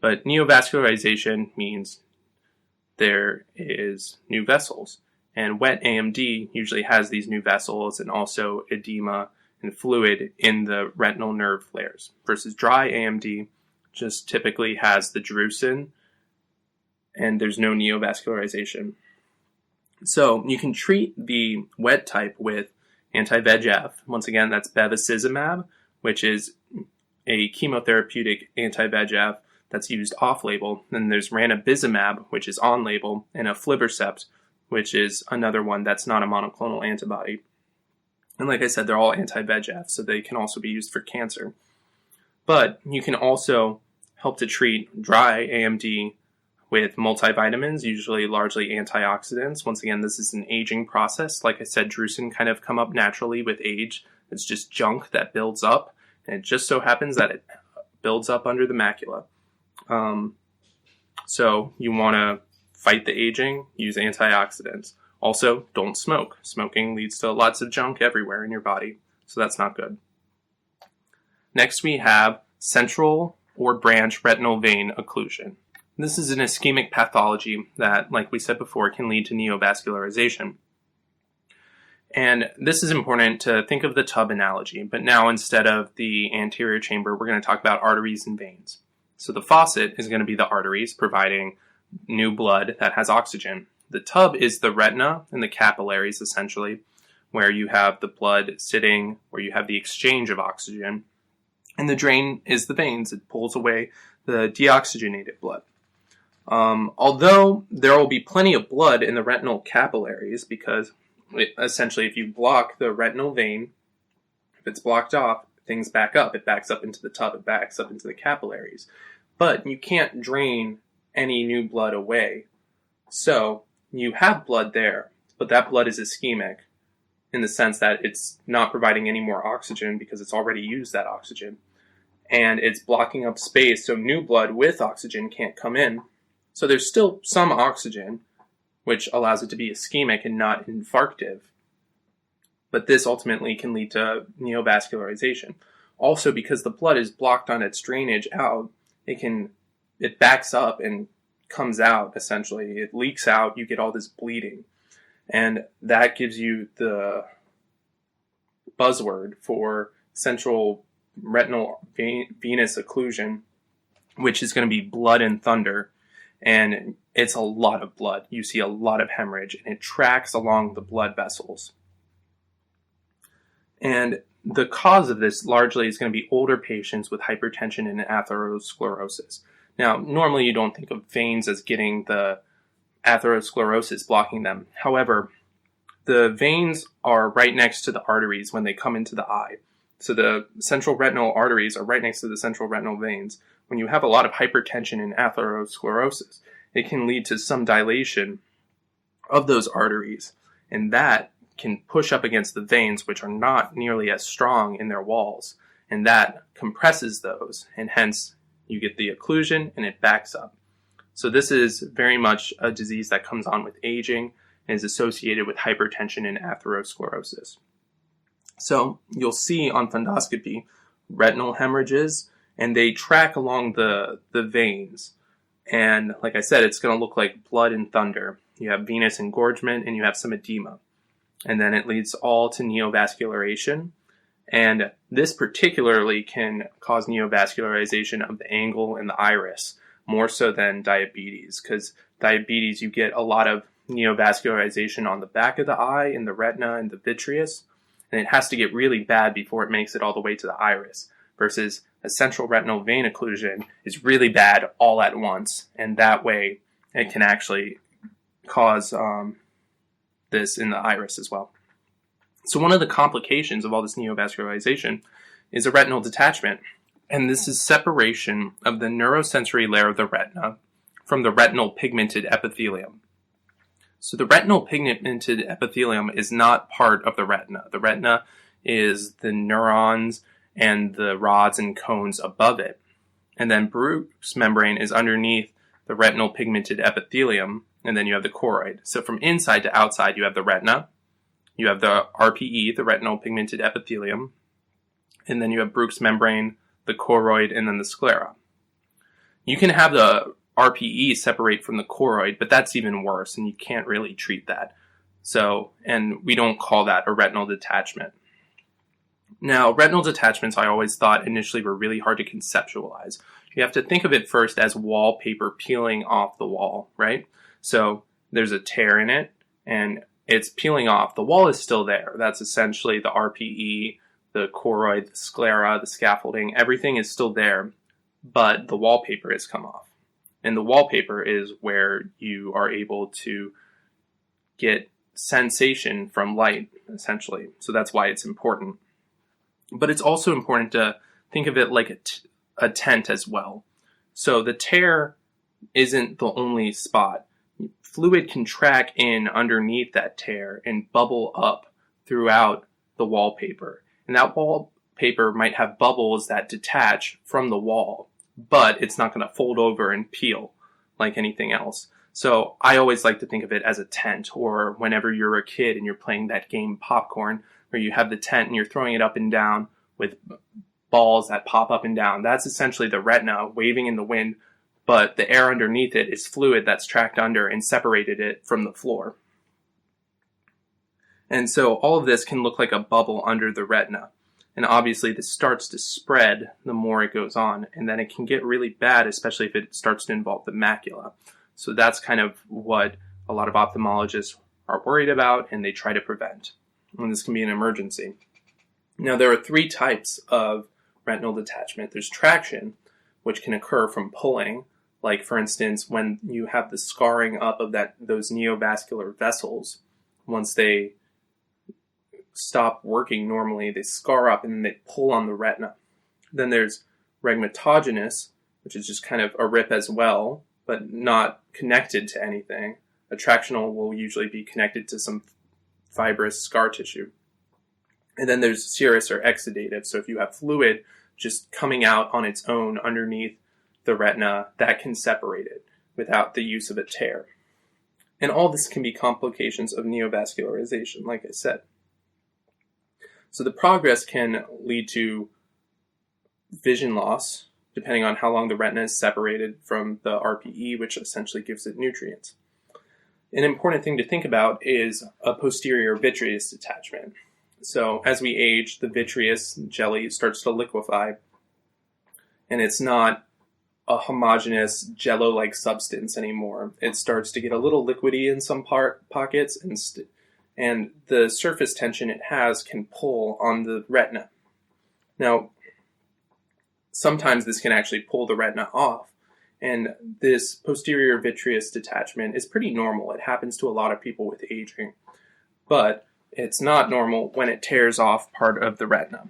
But neovascularization means there is new vessels. And wet AMD usually has these new vessels and also edema and fluid in the retinal nerve flares, versus dry AMD just typically has the drusen and there's no neovascularization. So you can treat the wet type with anti-VEGF. Once again, that's bevacizumab, which is a chemotherapeutic anti-VEGF that's used off-label. Then there's ranibizumab, which is on-label, and aflibercept, which is another one that's not a monoclonal antibody. And like I said, they're all anti-VEGF, so they can also be used for cancer. But you can also help to treat dry AMD with multivitamins, usually largely antioxidants. Once again, this is an aging process. Like I said, drusen kind of come up naturally with age. It's just junk that builds up, and it just so happens that it builds up under the macula. So you want to fight the aging, use antioxidants. Also, don't smoke. Smoking leads to lots of junk everywhere in your body, so that's not good. Next, we have central or branch retinal vein occlusion. This is an ischemic pathology that, like we said before, can lead to neovascularization. And this is important to think of the tub analogy, but now instead of the anterior chamber, we're going to talk about arteries and veins. So the faucet is going to be the arteries providing new blood that has oxygen. The tub is the retina and the capillaries, essentially, where you have the blood sitting, where you have the exchange of oxygen. And the drain is the veins. It pulls away the deoxygenated blood. Although there will be plenty of blood in the retinal capillaries, because essentially if you block the retinal vein, if it's blocked off, things back up. It backs up into the tub. It backs up into the capillaries. But you can't drain any new blood away. So you have blood there, but that blood is ischemic in the sense that it's not providing any more oxygen because it's already used that oxygen. And it's blocking up space so new blood with oxygen can't come in. So there's still some oxygen, which allows it to be ischemic and not infarctive. But this ultimately can lead to neovascularization. Also, because the blood is blocked on its drainage out, it backs up and comes out, essentially. It leaks out, you get all this bleeding. And that gives you the buzzword for central retinal venous occlusion, which is going to be blood and thunder. And it's a lot of blood. You see a lot of hemorrhage, and it tracks along the blood vessels. And the cause of this largely is going to be older patients with hypertension and atherosclerosis. Now, normally you don't think of veins as getting the atherosclerosis blocking them. However, the veins are right next to the arteries when they come into the eye. So the central retinal arteries are right next to the central retinal veins. When you have a lot of hypertension and atherosclerosis, it can lead to some dilation of those arteries, and that can push up against the veins, which are not nearly as strong in their walls, and that compresses those, and hence you get the occlusion and it backs up. So this is very much a disease that comes on with aging and is associated with hypertension and atherosclerosis. So you'll see on fundoscopy retinal hemorrhages and they track along the veins. And like I said, it's going to look like blood and thunder. You have venous engorgement and you have some edema. And then it leads all to neovascularization. And this particularly can cause neovascularization of the angle and the iris, more so than diabetes, because diabetes, you get a lot of neovascularization on the back of the eye, in the retina, and the vitreous, and it has to get really bad before it makes it all the way to the iris, versus a central retinal vein occlusion is really bad all at once, and that way it can actually cause this in the iris as well. So one of the complications of all this neovascularization is a retinal detachment, and this is separation of the neurosensory layer of the retina from the retinal pigmented epithelium. So the retinal pigmented epithelium is not part of the retina. The retina is the neurons and the rods and cones above it. And then Bruch's membrane is underneath the retinal pigmented epithelium, and then you have the choroid. So from inside to outside, you have the retina, you have the RPE, the retinal pigmented epithelium, and then you have Bruch's membrane, the choroid, and then the sclera. You can have the RPE separate from the choroid, but that's even worse, and you can't really treat that. So, and we don't call that a retinal detachment. Now, retinal detachments, I always thought initially were really hard to conceptualize. You have to think of it first as wallpaper peeling off the wall, right? So there's a tear in it, and it's peeling off. The wall is still there. That's essentially the RPE, the choroid, the sclera, the scaffolding, everything is still there, but the wallpaper has come off. And the wallpaper is where you are able to get sensation from light, essentially. So that's why it's important. But it's also important to think of it like a tent as well. So the tear isn't the only spot. Fluid can track in underneath that tear and bubble up throughout the wallpaper. And that wallpaper might have bubbles that detach from the wall, but it's not going to fold over and peel like anything else. So I always like to think of it as a tent, or whenever you're a kid and you're playing that game Popcorn, where you have the tent and you're throwing it up and down with balls that pop up and down. That's essentially the retina waving in the wind, but the air underneath it is fluid that's tracked under and separated it from the floor. And so all of this can look like a bubble under the retina. And obviously this starts to spread the more it goes on, and then it can get really bad, especially if it starts to involve the macula. So that's kind of what a lot of ophthalmologists are worried about, and they try to prevent. And this can be an emergency. Now, there are three types of retinal detachment. There's traction, which can occur from pulling, like for instance, when you have the scarring up of those neovascular vessels. Once they stop working normally, they scar up and then they pull on the retina. Then there's rhegmatogenous, which is just kind of a rip as well, but not connected to anything. A tractional will usually be connected to some fibrous scar tissue. And then there's serous or exudative. So if you have fluid just coming out on its own underneath the retina, that can separate it without the use of a tear. And all this can be complications of neovascularization, like I said. So the progress can lead to vision loss, depending on how long the retina is separated from the RPE, which essentially gives it nutrients. An important thing to think about is a posterior vitreous detachment. So as we age, the vitreous jelly starts to liquefy, and it's not a homogeneous jello-like substance anymore. It starts to get a little liquidy in some pockets, and the surface tension it has can pull on the retina. Now, sometimes this can actually pull the retina off, and this posterior vitreous detachment is pretty normal. It happens to a lot of people with aging, but it's not normal when it tears off part of the retina.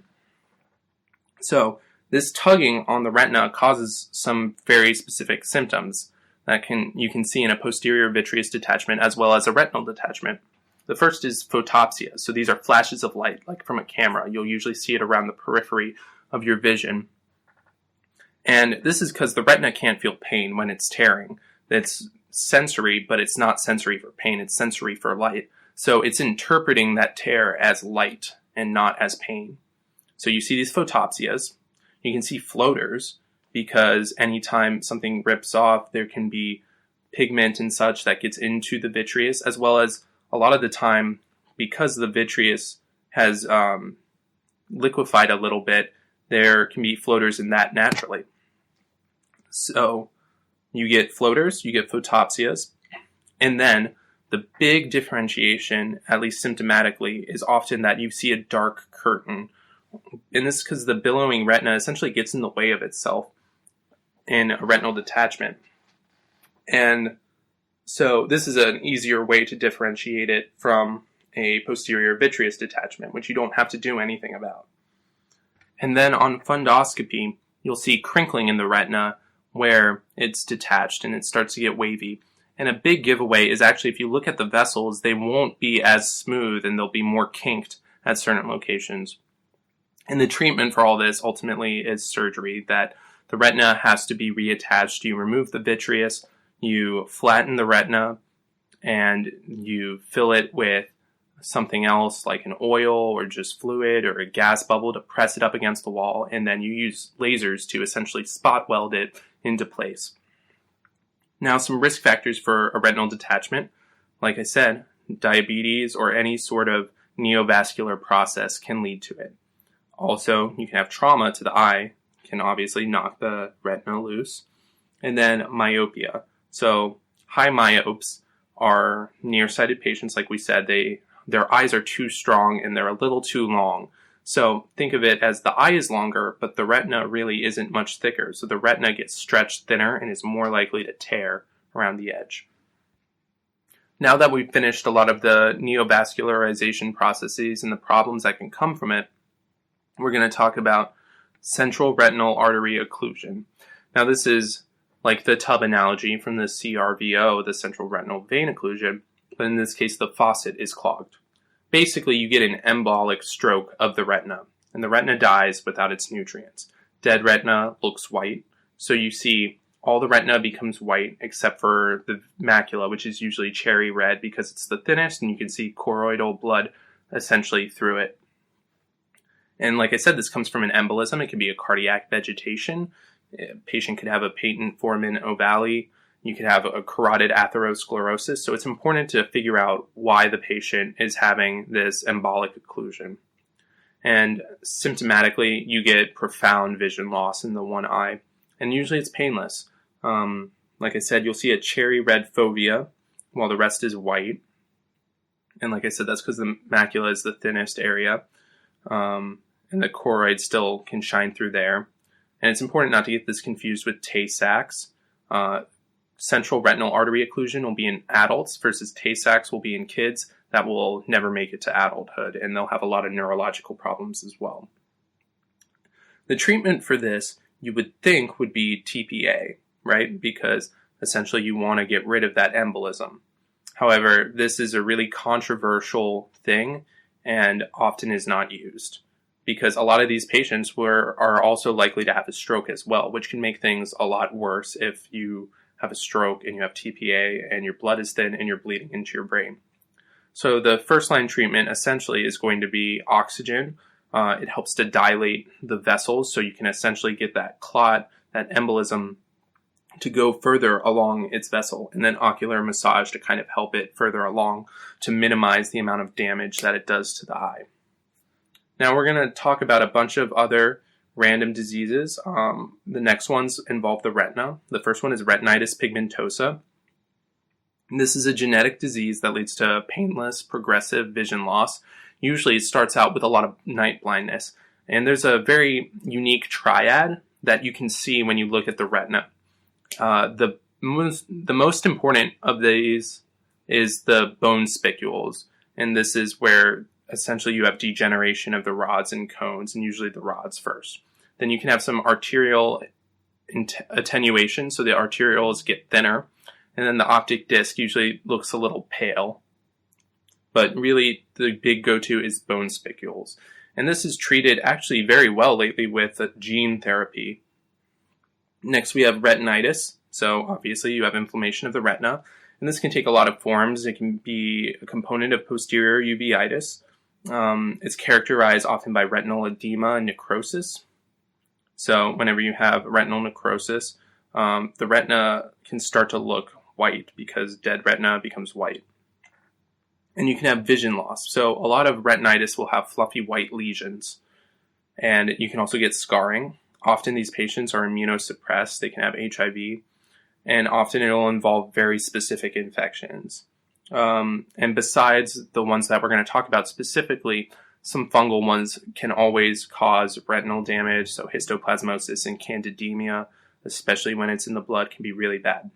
So this tugging on the retina causes some very specific symptoms that you can see in a posterior vitreous detachment as well as a retinal detachment. The first is photopsia. So these are flashes of light, like from a camera. You'll usually see it around the periphery of your vision. And this is because the retina can't feel pain when it's tearing. It's sensory, but it's not sensory for pain. It's sensory for light. So it's interpreting that tear as light and not as pain. So you see these photopsias. You can see floaters because anytime something rips off, there can be pigment and such that gets into the vitreous, as well as a lot of the time, because the vitreous has liquefied a little bit, there can be floaters in that naturally. So you get floaters, you get photopsias, and then the big differentiation, at least symptomatically, is often that you see a dark curtain. And this is because the billowing retina essentially gets in the way of itself in a retinal detachment. And so this is an easier way to differentiate it from a posterior vitreous detachment, which you don't have to do anything about. And then on fundoscopy, you'll see crinkling in the retina where it's detached and it starts to get wavy. And a big giveaway is actually if you look at the vessels, they won't be as smooth and they'll be more kinked at certain locations. And the treatment for all this ultimately is surgery, that the retina has to be reattached. You remove the vitreous, you flatten the retina, and you fill it with something else like an oil or just fluid or a gas bubble to press it up against the wall, and then you use lasers to essentially spot weld it into place. Now, some risk factors for a retinal detachment, like I said, diabetes or any sort of neovascular process can lead to it. Also, you can have trauma to the eye, can obviously knock the retina loose, and then myopia. So high myopes are nearsighted patients, like we said. Their eyes are too strong and they're a little too long. So think of it as the eye is longer, but the retina really isn't much thicker. So the retina gets stretched thinner and is more likely to tear around the edge. Now that we've finished a lot of the neovascularization processes and the problems that can come from it, we're going to talk about central retinal artery occlusion. Now this is like the tub analogy from the CRVO, the central retinal vein occlusion, but in this case the faucet is clogged. Basically, you get an embolic stroke of the retina, and the retina dies without its nutrients. Dead retina looks white, so you see all the retina becomes white except for the macula, which is usually cherry red because it's the thinnest, and you can see choroidal blood essentially through it. And like I said, this comes from an embolism. It can be a cardiac vegetation. A patient could have a patent foramen ovale. You could have a carotid atherosclerosis. So it's important to figure out why the patient is having this embolic occlusion. And symptomatically, you get profound vision loss in the one eye. And usually it's painless. Like I said, you'll see a cherry red fovea while the rest is white. And like I said, that's because the macula is the thinnest area. And the choroid still can shine through there. And it's important not to get this confused with Tay-Sachs. Central retinal artery occlusion will be in adults versus Tay-Sachs will be in kids that will never make it to adulthood, and they'll have a lot of neurological problems as well. The treatment for this, you would think, would be TPA, right? Because essentially you want to get rid of that embolism. However, this is a really controversial thing and often is not used because a lot of these patients are also likely to have a stroke as well, which can make things a lot worse if you have a stroke and you have TPA and your blood is thin and you're bleeding into your brain. So the first line treatment essentially is going to be oxygen. It helps to dilate the vessels so you can essentially get that clot, that embolism to go further along its vessel, and then ocular massage to kind of help it further along to minimize the amount of damage that it does to the eye. Now we're going to talk about a bunch of other random diseases. The next ones involve the retina. The first one is retinitis pigmentosa. And this is a genetic disease that leads to painless, progressive vision loss. Usually it starts out with a lot of night blindness. And there's a very unique triad that you can see when you look at the retina. The most important of these is the bone spicules. And this is where essentially you have degeneration of the rods and cones, and usually the rods first. Then you can have some arterial attenuation, so the arterioles get thinner, and then the optic disc usually looks a little pale. But really, the big go-to is bone spicules. And this is treated actually very well lately with gene therapy. Next, we have retinitis. So obviously, you have inflammation of the retina. And this can take a lot of forms. It can be a component of posterior uveitis. It's characterized often by retinal edema and necrosis. So whenever you have retinal necrosis, the retina can start to look white because dead retina becomes white. And you can have vision loss. So a lot of retinitis will have fluffy white lesions. And you can also get scarring. Often these patients are immunosuppressed. They can have HIV. And often it will involve very specific infections. And besides the ones that we're going to talk about specifically, some fungal ones can always cause retinal damage. So histoplasmosis and candidemia, especially when it's in the blood, can be really bad.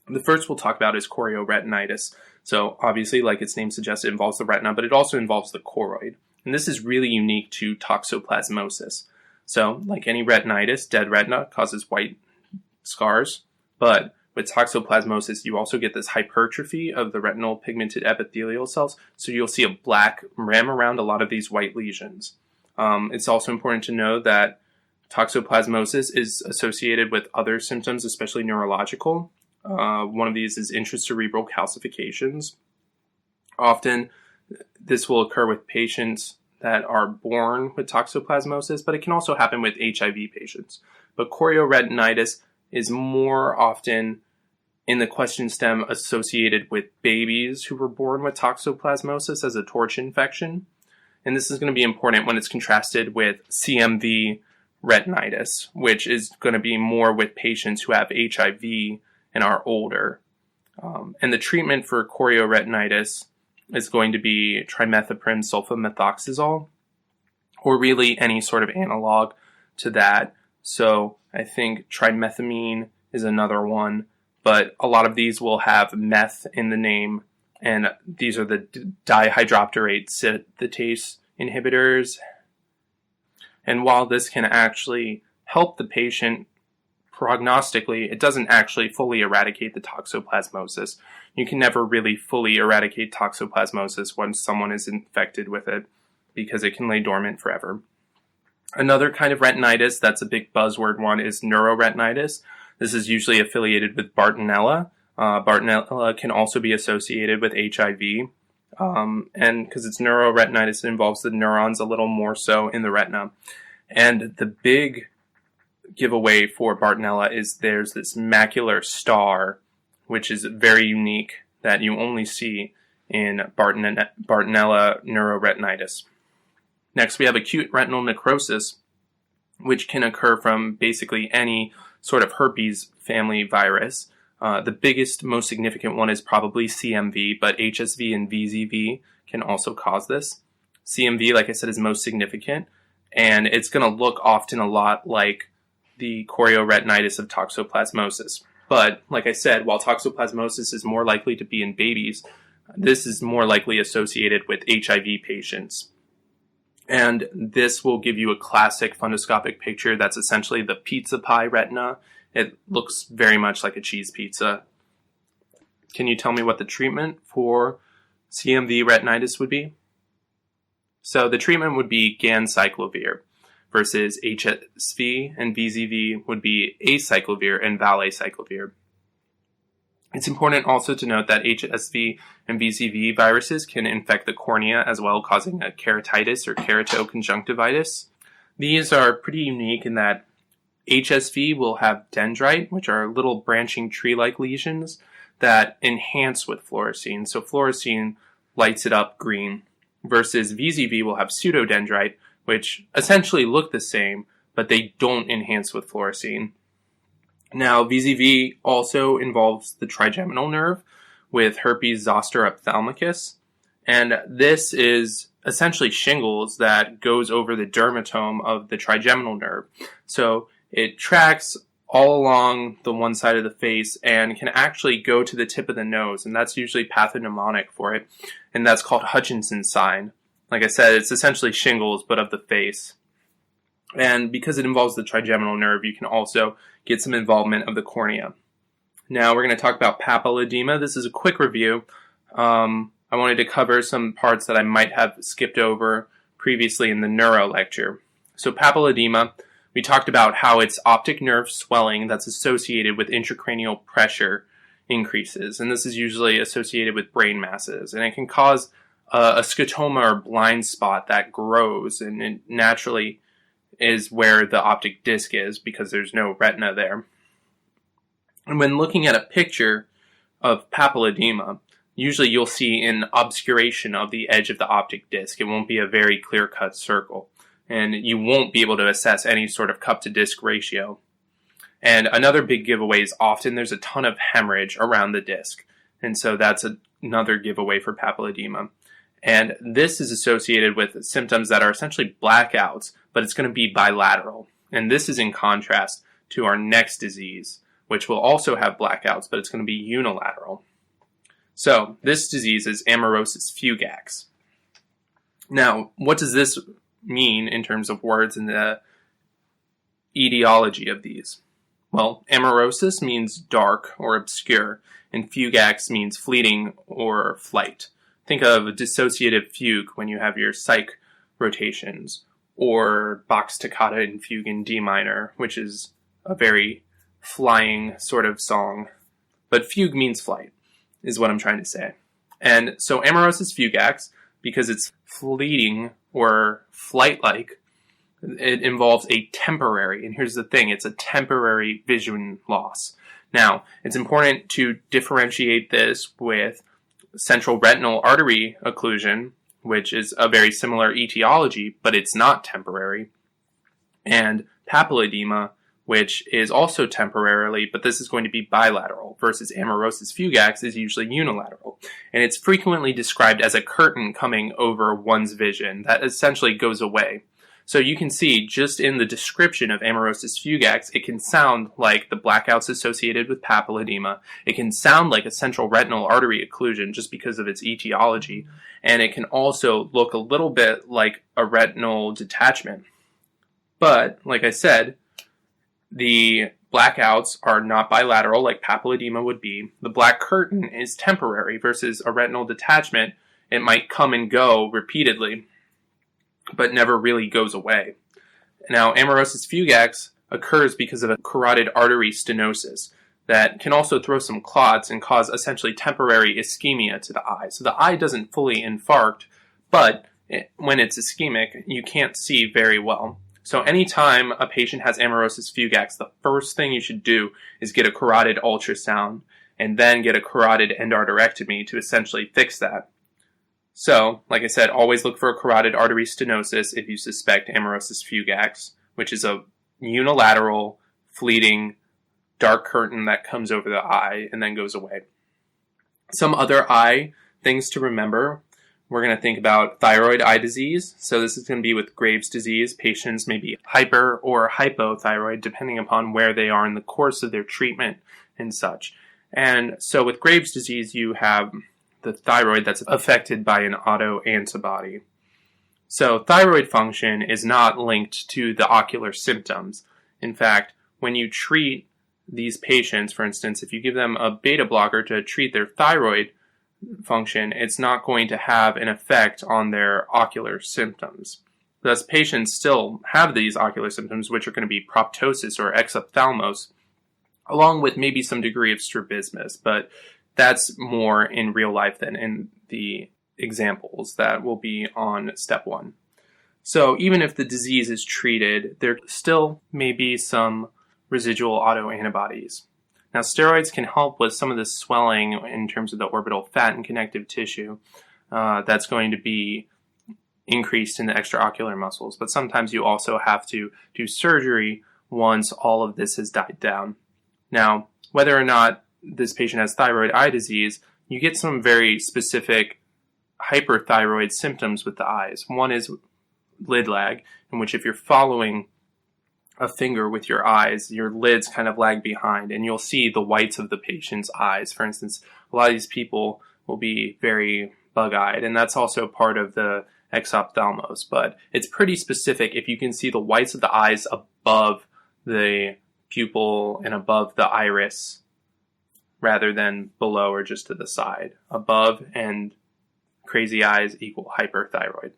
The first we'll talk about is chorioretinitis. So obviously, like its name suggests, it involves the retina, but it also involves the choroid. And this is really unique to toxoplasmosis. So like any retinitis, dead retina causes white scars. But with toxoplasmosis, you also get this hypertrophy of the retinal pigmented epithelial cells. So you'll see a black rim around a lot of these white lesions. It's also important to know that toxoplasmosis is associated with other symptoms, especially neurological. One of these is intracerebral calcifications. Often, this will occur with patients that are born with toxoplasmosis, but it can also happen with HIV patients. But chorioretinitis is more often in the question stem associated with babies who were born with toxoplasmosis as a torch infection. And this is going to be important when it's contrasted with CMV retinitis, which is going to be more with patients who have HIV and are older. And the treatment for chorioretinitis is going to be trimethoprim sulfamethoxazole, or really any sort of analog to that. So I think trimethamine is another one, but a lot of these will have meth in the name, and these are the dihydropterate synthetase inhibitors. And while this can actually help the patient prognostically, it doesn't actually fully eradicate the toxoplasmosis. You can never really fully eradicate toxoplasmosis once someone is infected with it because it can lay dormant forever. Another kind of retinitis that's a big buzzword one is neuroretinitis. This is usually affiliated with Bartonella. Bartonella can also be associated with HIV. And because it's neuroretinitis, it involves the neurons a little more so in the retina. And the big giveaway for Bartonella is there's this macular star, which is very unique that you only see in Bartonella neuroretinitis. Next, we have acute retinal necrosis, which can occur from basically any sort of herpes family virus. The biggest, most significant one is probably CMV, but HSV and VZV can also cause this. CMV, like I said, is most significant, and it's going to look often a lot like the chorioretinitis of toxoplasmosis. But, like I said, while toxoplasmosis is more likely to be in babies, this is more likely associated with HIV patients. And this will give you a classic fundoscopic picture that's essentially the pizza pie retina. It looks very much like a cheese pizza. Can you tell me what the treatment for CMV retinitis would be? So the treatment would be ganciclovir versus HSV and VZV would be acyclovir and valacyclovir. It's important also to note that HSV and VZV viruses can infect the cornea as well, causing a keratitis or keratoconjunctivitis. These are pretty unique in that HSV will have dendrite, which are little branching tree-like lesions that enhance with fluorescein. So fluorescein lights it up green, versus VZV will have pseudodendrite, which essentially look the same, but they don't enhance with fluorescein. Now, VZV also involves the trigeminal nerve with herpes zoster ophthalmicus, and this is essentially shingles that goes over the dermatome of the trigeminal nerve. So it tracks all along the one side of the face and can actually go to the tip of the nose, and that's usually pathognomonic for it, and that's called Hutchinson's sign. Like I said, it's essentially shingles, but of the face. And because it involves the trigeminal nerve, you can also get some involvement of the cornea. Now we're going to talk about papal edema. This is a quick review. I wanted to cover some parts that I might have skipped over previously in the neuro lecture. So papal edema, we talked about how it's optic nerve swelling that's associated with intracranial pressure increases. And this is usually associated with brain masses. And it can cause a scotoma or blind spot that grows, and it naturally is where the optic disc is because there's no retina there. And when looking at a picture of papal edema, usually you'll see an obscuration of the edge of the optic disc. It won't be a very clear-cut circle, and you won't be able to assess any sort of cup to disc ratio. And another big giveaway is often there's a ton of hemorrhage around the disc, and so that's another giveaway for papal edema. And this is associated with symptoms that are essentially blackouts, but it's going to be bilateral. And this is in contrast to our next disease, which will also have blackouts, but it's going to be unilateral. So this disease is Amarosis Fugax. Now, what does this mean in terms of words and the etiology of these? Well, amarosis means dark or obscure, and fugax means fleeting or flight. Think of a dissociative fugue when you have your psych rotations, or Bach's Toccata and Fugue in D minor, which is a very flying sort of song. But fugue means flight, is what I'm trying to say. And so Amarosis Fugax, because it's fleeting or flight-like, it involves a temporary, and here's the thing, it's a temporary vision loss. Now, it's important to differentiate this with central retinal artery occlusion, which is a very similar etiology, but it's not temporary, and papal edema, which is also temporarily, but this is going to be bilateral, versus Amarosis Fugax is usually unilateral. And it's frequently described as a curtain coming over one's vision that essentially goes away. So you can see just in the description of Amarosis Fugax, it can sound like the blackouts associated with papal edema. It can sound like a central retinal artery occlusion just because of its etiology. And it can also look a little bit like a retinal detachment. But, like I said, the blackouts are not bilateral like papal edema would be. The black curtain is temporary versus a retinal detachment. It might come and go repeatedly, but never really goes away. Now, Amarosis Fugax occurs because of a carotid artery stenosis that can also throw some clots and cause essentially temporary ischemia to the eye. So the eye doesn't fully infarct, but when it's ischemic, you can't see very well. So anytime a patient has Amarosis Fugax, the first thing you should do is get a carotid ultrasound and then get a carotid endarterectomy to essentially fix that. So, like I said, always look for a carotid artery stenosis if you suspect Amarosis Fugax, which is a unilateral, fleeting, dark curtain that comes over the eye and then goes away. Some other eye things to remember. We're going to think about thyroid eye disease. So this is going to be with Graves' disease. Patients may be hyper or hypothyroid depending upon where they are in the course of their treatment and such. And so with Graves' disease, you have the thyroid that's affected by an autoantibody. So thyroid function is not linked to the ocular symptoms. In fact, when you treat these patients, for instance, if you give them a beta blocker to treat their thyroid function, it's not going to have an effect on their ocular symptoms. Thus, patients still have these ocular symptoms, which are going to be proptosis or exophthalmos, along with maybe some degree of strabismus, but that's more in real life than in the examples that will be on step 1. So even if the disease is treated, there still may be some residual autoantibodies. Now, steroids can help with some of the swelling in terms of the orbital fat and connective tissue that's going to be increased in the extraocular muscles, but sometimes you also have to do surgery once all of this has died down. Now, whether or not this patient has thyroid eye disease, you get some very specific hyperthyroid symptoms with the eyes. One is lid lag, in which if you're following a finger with your eyes, your lids kind of lag behind, and you'll see the whites of the patient's eyes. For instance, a lot of these people will be very bug-eyed, and that's also part of the exophthalmos, but it's pretty specific if you can see the whites of the eyes above the pupil and above the iris rather than below or just to the side. Above and crazy eyes equal hyperthyroid.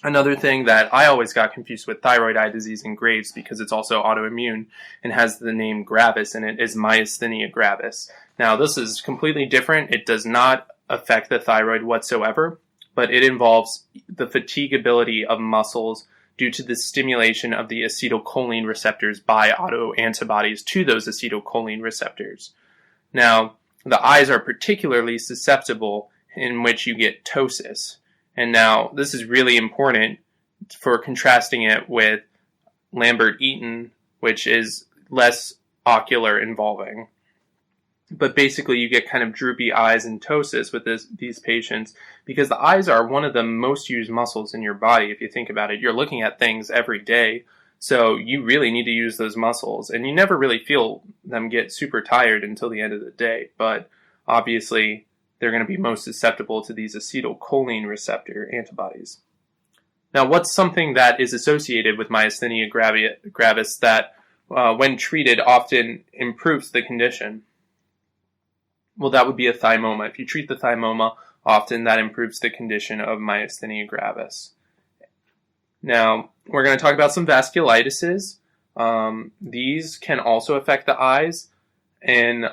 Another thing that I always got confused with thyroid eye disease and Graves, because it's also autoimmune and has the name gravis in it, is myasthenia gravis. Now, this is completely different. It does not affect the thyroid whatsoever, but it involves the fatigability of muscles due to the stimulation of the acetylcholine receptors by autoantibodies to those acetylcholine receptors. Now, the eyes are particularly susceptible in which you get ptosis. And now, this is really important for contrasting it with Lambert-Eaton, which is less ocular involving. But basically, you get kind of droopy eyes and ptosis with these patients because the eyes are one of the most used muscles in your body. If you think about it, you're looking at things every day, so you really need to use those muscles. And you never really feel them get super tired until the end of the day. But obviously, they're going to be most susceptible to these acetylcholine receptor antibodies. Now, what's something that is associated with myasthenia gravis that, when treated, often improves the condition? Well, that would be a thymoma. If you treat the thymoma, often that improves the condition of myasthenia gravis. Now, we're going to talk about some vasculitises. These can also affect the eyes in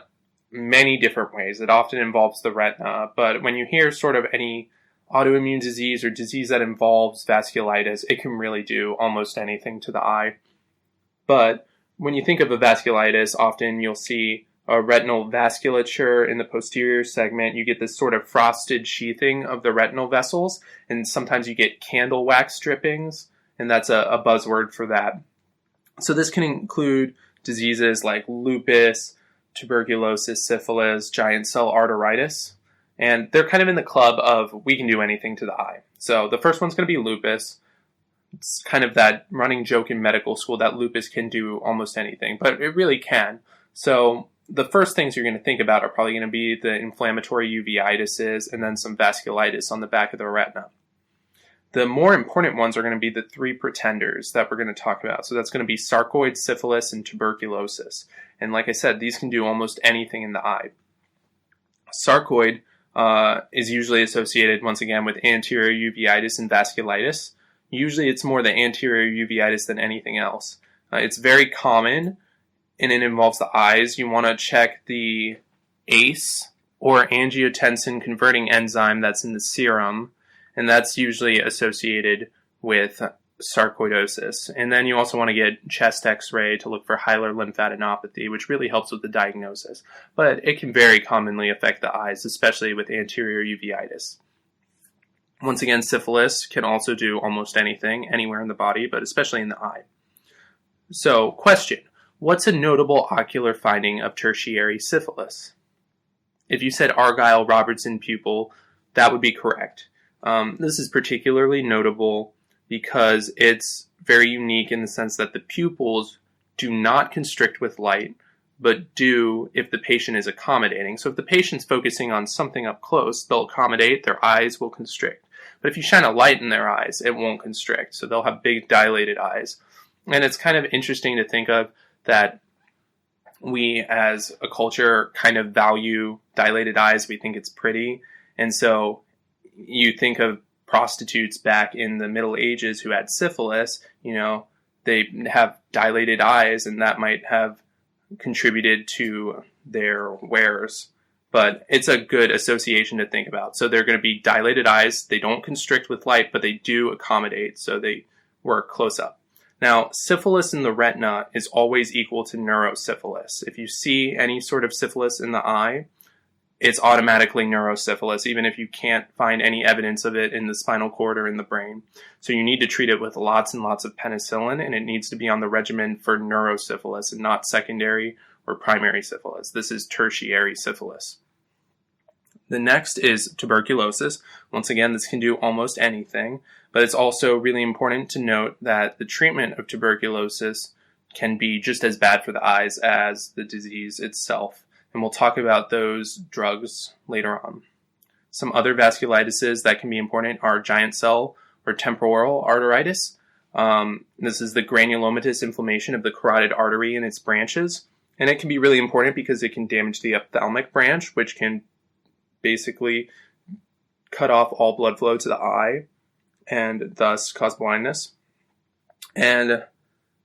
many different ways. It often involves the retina, but when you hear sort of any autoimmune disease or disease that involves vasculitis, it can really do almost anything to the eye. But when you think of a vasculitis, often you'll see a retinal vasculature in the posterior segment. You get this sort of frosted sheathing of the retinal vessels, and sometimes you get candle wax drippings, and that's a buzzword for that. So this can include diseases like lupus, tuberculosis, syphilis, giant cell arteritis, and they're kind of in the club of we can do anything to the eye. So the first one's going to be lupus. It's kind of that running joke in medical school that lupus can do almost anything, but it really can. So the first things you're going to think about are probably going to be the inflammatory uveitis and then some vasculitis on the back of the retina. The more important ones are going to be the three pretenders that we're going to talk about. So that's going to be sarcoid, syphilis, and tuberculosis. And like I said, these can do almost anything in the eye. Sarcoid is usually associated, once again, with anterior uveitis and vasculitis. Usually it's more the anterior uveitis than anything else. It's very common, and it involves the eyes. You want to check the ACE, or angiotensin converting enzyme, that's in the serum, and that's usually associated with sarcoidosis. And then you also want to get chest x-ray to look for hilar lymphadenopathy, which really helps with the diagnosis. But it can very commonly affect the eyes, especially with anterior uveitis. Once again, syphilis can also do almost anything, anywhere in the body, but especially in the eye. So, question. What's a notable ocular finding of tertiary syphilis? If you said Argyll-Robertson pupil, that would be correct. This is particularly notable because it's very unique in the sense that the pupils do not constrict with light, but do if the patient is accommodating. So if the patient's focusing on something up close, they'll accommodate, their eyes will constrict. But if you shine a light in their eyes, it won't constrict. So they'll have big dilated eyes. And it's kind of interesting to think of that we as a culture kind of value dilated eyes. We think it's pretty. And so you think of prostitutes back in the Middle Ages who had syphilis, they have dilated eyes, and that might have contributed to their wares. But it's a good association to think about. So they're going to be dilated eyes. They don't constrict with light, but they do accommodate, so they work close up. Now, syphilis in the retina is always equal to neurosyphilis. If you see any sort of syphilis in the eye, it's automatically neurosyphilis, even if you can't find any evidence of it in the spinal cord or in the brain. So you need to treat it with lots and lots of penicillin, and it needs to be on the regimen for neurosyphilis and not secondary or primary syphilis. This is tertiary syphilis. The next is tuberculosis. Once again, this can do almost anything, but it's also really important to note that the treatment of tuberculosis can be just as bad for the eyes as the disease itself. And we'll talk about those drugs later on. Some other vasculitises that can be important are giant cell or temporal arteritis. This is the granulomatous inflammation of the carotid artery and its branches. And it can be really important because it can damage the ophthalmic branch, which can basically cut off all blood flow to the eye and thus cause blindness. And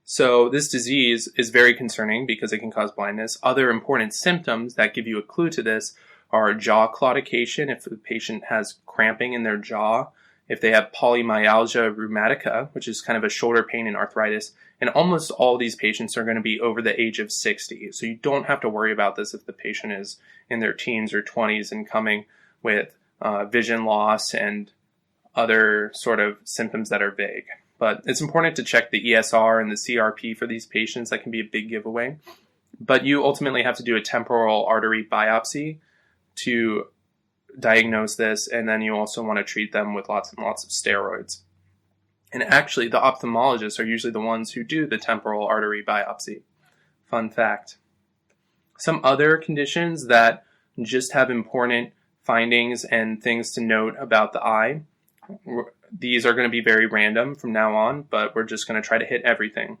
so this disease is very concerning because it can cause blindness. Other important symptoms that give you a clue to this are jaw claudication if the patient has cramping in their jaw. if they have polymyalgia rheumatica, which is kind of a shoulder pain and arthritis. And almost all these patients are going to be over the age of 60. So you don't have to worry about this if the patient is in their teens or 20s and coming with vision loss and other sort of symptoms that are vague. But it's important to check the ESR and the CRP for these patients. That can be a big giveaway. But you ultimately have to do a temporal artery biopsy to diagnose this, and then you also want to treat them with lots and lots of steroids. And actually, the ophthalmologists are usually the ones who do the temporal artery biopsy. Fun fact. Some other conditions that just have important findings and things to note about the eye. These are going to be very random from now on, but we're just going to try to hit everything.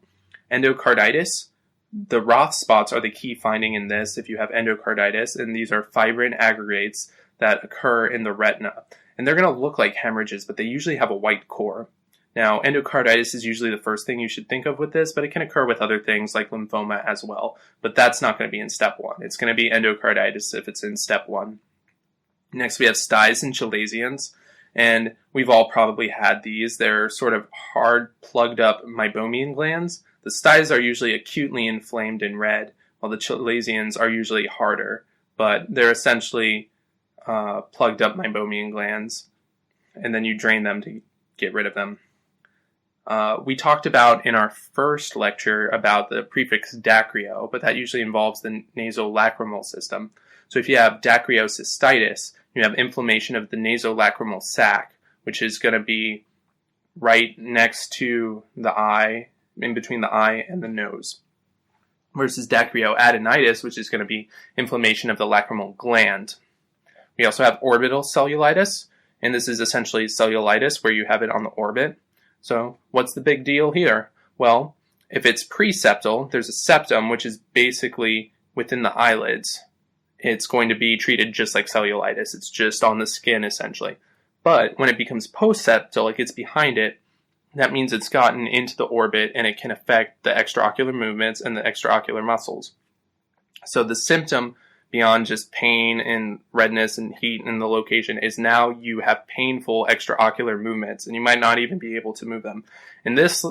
Endocarditis. The Roth spots are the key finding in this if you have endocarditis, and these are fibrin aggregates that occur in the retina. And they're going to look like hemorrhages, but they usually have a white core. Now, endocarditis is usually the first thing you should think of with this, but it can occur with other things like lymphoma as well. But that's not going to be in step 1. It's going to be endocarditis if it's in step 1. Next, we have Styes and Chilesians, and we've all probably had these. They're sort of hard, plugged up meibomian glands. The Styes are usually acutely inflamed and red, while the Chilesians are usually harder, but they're essentially plugged up meibomian glands, and then you drain them to get rid of them. We talked about in our first lecture about the prefix dacryo, but that usually involves the nasolacrimal system. So if you have dacryocystitis, you have inflammation of the nasolacrimal sac, which is going to be right next to the eye, in between the eye and the nose. Versus dacryoadenitis, which is going to be inflammation of the lacrimal gland. We also have orbital cellulitis, and this is essentially cellulitis where you have it on the orbit. So what's the big deal here? Well, if it's preseptal, there's a septum, which is basically within the eyelids. It's going to be treated just like cellulitis. It's just on the skin, essentially. But when it becomes postseptal, it gets behind it. That means it's gotten into the orbit, and it can affect the extraocular movements and the extraocular muscles. So the symptom, beyond just pain and redness and heat in the location, is now you have painful extraocular movements, and you might not even be able to move them. And this,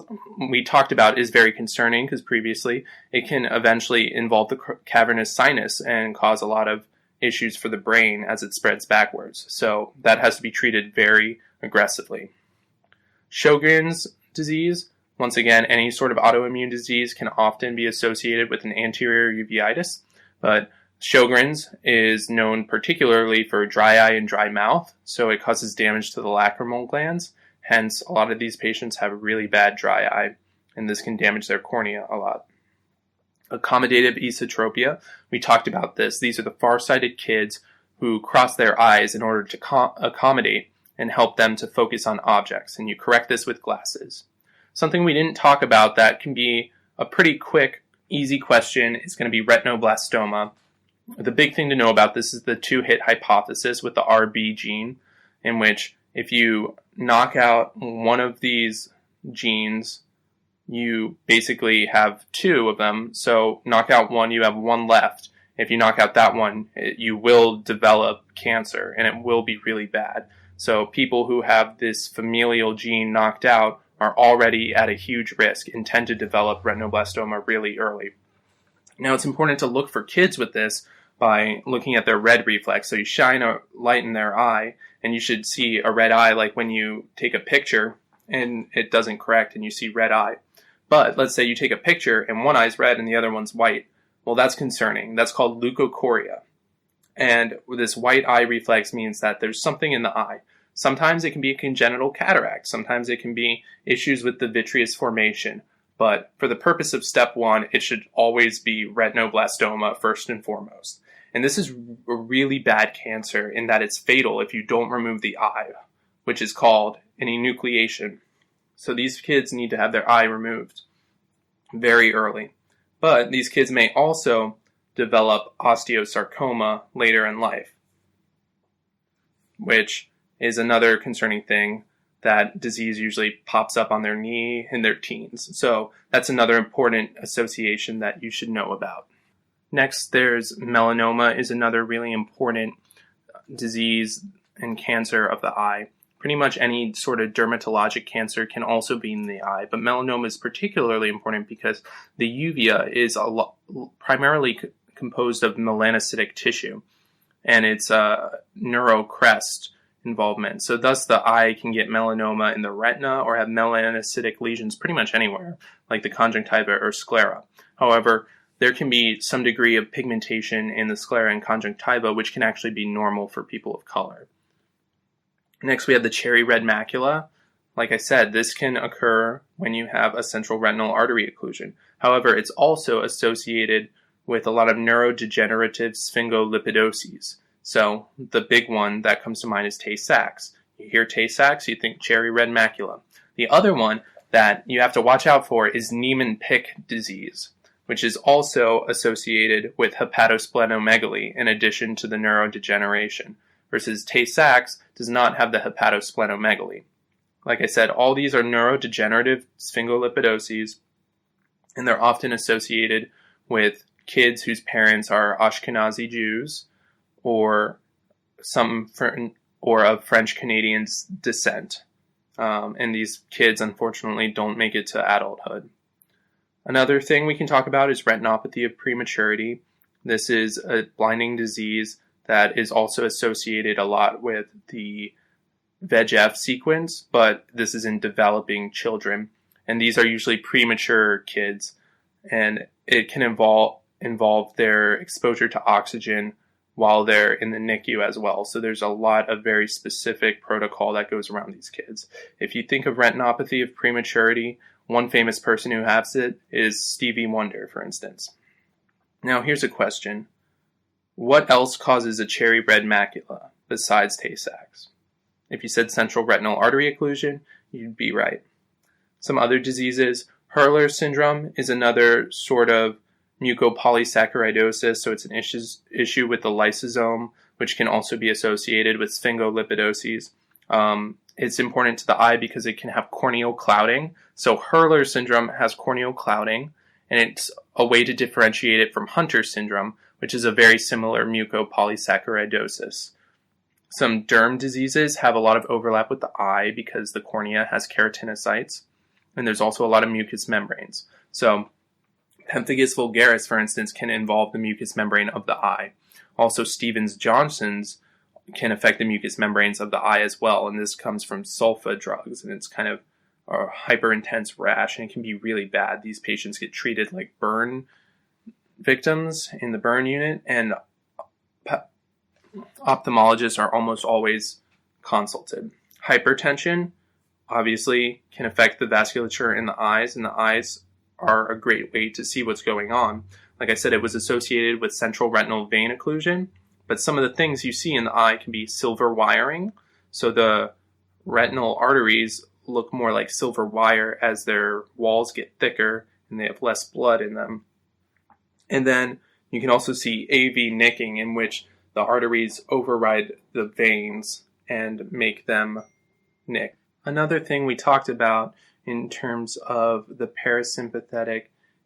we talked about, is very concerning because previously it can eventually involve the cavernous sinus and cause a lot of issues for the brain as it spreads backwards. So that has to be treated very aggressively. Sjogren's disease, once again, any sort of autoimmune disease can often be associated with an anterior uveitis, but Sjogren's is known particularly for dry eye and dry mouth, so it causes damage to the lacrimal glands. Hence, a lot of these patients have really bad dry eye, and this can damage their cornea a lot. Accommodative esotropia, we talked about this. These are the farsighted kids who cross their eyes in order to accommodate and help them to focus on objects, and you correct this with glasses. Something we didn't talk about that can be a pretty quick, easy question is going to be retinoblastoma. The big thing to know about this is the two-hit hypothesis with the RB gene, in which if you knock out one of these genes, you basically have two of them. So knock out one, you have one left. If you knock out that one, you will develop cancer, and it will be really bad. So people who have this familial gene knocked out are already at a huge risk and tend to develop retinoblastoma really early. Now, it's important to look for kids with this by looking at their red reflex. So you shine a light in their eye, and you should see a red eye like when you take a picture and it doesn't correct and you see red eye. But let's say you take a picture and one eye's red and the other one's white. Well, that's concerning. That's called leukocoria. And this white eye reflex means that there's something in the eye. Sometimes it can be a congenital cataract. Sometimes it can be issues with the vitreous formation. But for the purpose of step 1, it should always be retinoblastoma first and foremost. And this is a really bad cancer in that it's fatal if you don't remove the eye, which is called an enucleation. So these kids need to have their eye removed very early. But these kids may also develop osteosarcoma later in life, which is another concerning thing. That disease usually pops up on their knee in their teens. So that's another important association that you should know about. Next, there's melanoma is another really important disease and cancer of the eye. Pretty much any sort of dermatologic cancer can also be in the eye, but melanoma is particularly important because the uvea is primarily composed of melanocytic tissue, and it's a neurocrest involvement. So thus the eye can get melanoma in the retina or have melanocytic lesions pretty much anywhere, like the conjunctiva or sclera. However, there can be some degree of pigmentation in the sclera and conjunctiva, which can actually be normal for people of color. Next, we have the cherry red macula. Like I said, this can occur when you have a central retinal artery occlusion. However, it's also associated with a lot of neurodegenerative sphingolipidoses. So the big one that comes to mind is Tay-Sachs. You hear Tay-Sachs, you think cherry red macula. The other one that you have to watch out for is Niemann-Pick disease, which is also associated with hepatosplenomegaly in addition to the neurodegeneration, versus Tay-Sachs does not have the hepatosplenomegaly. Like I said, all these are neurodegenerative sphingolipidoses, and they're often associated with kids whose parents are Ashkenazi Jews or of French-Canadian descent. And these kids, unfortunately, don't make it to adulthood. Another thing we can talk about is retinopathy of prematurity. This is a blinding disease that is also associated a lot with the VEGF sequence, but this is in developing children. And these are usually premature kids, and it can involve their exposure to oxygen while they're in the NICU as well. So there's a lot of very specific protocol that goes around these kids. If you think of retinopathy of prematurity, one famous person who has it is Stevie Wonder, for instance. Now here's a question. What else causes a cherry red macula besides Tay-Sachs? If you said central retinal artery occlusion, you'd be right. Some other diseases, Hurler syndrome is another sort of mucopolysaccharidosis, so it's an issue with the lysosome, which can also be associated with sphingolipidoses. It's important to the eye because it can have corneal clouding. So Hurler syndrome has corneal clouding, and it's a way to differentiate it from Hunter syndrome, which is a very similar mucopolysaccharidosis. Some derm diseases have a lot of overlap with the eye because the cornea has keratinocytes, and there's also a lot of mucous membranes. So pemphigus vulgaris, for instance, can involve the mucous membrane of the eye. Also, Stevens-Johnson's can affect the mucous membranes of the eye as well, and this comes from sulfa drugs, and it's kind of a hyper-intense rash, and it can be really bad. These patients get treated like burn victims in the burn unit, and ophthalmologists are almost always consulted. Hypertension obviously can affect the vasculature in the eyes, and the eyes are a great way to see what's going on. Like I said, it was associated with central retinal vein occlusion, but some of the things you see in the eye can be silver wiring. So the retinal arteries look more like silver wire as their walls get thicker and they have less blood in them. And then you can also see AV nicking, in which the arteries override the veins and make them nick. Another thing we talked about in terms of the parasympathetic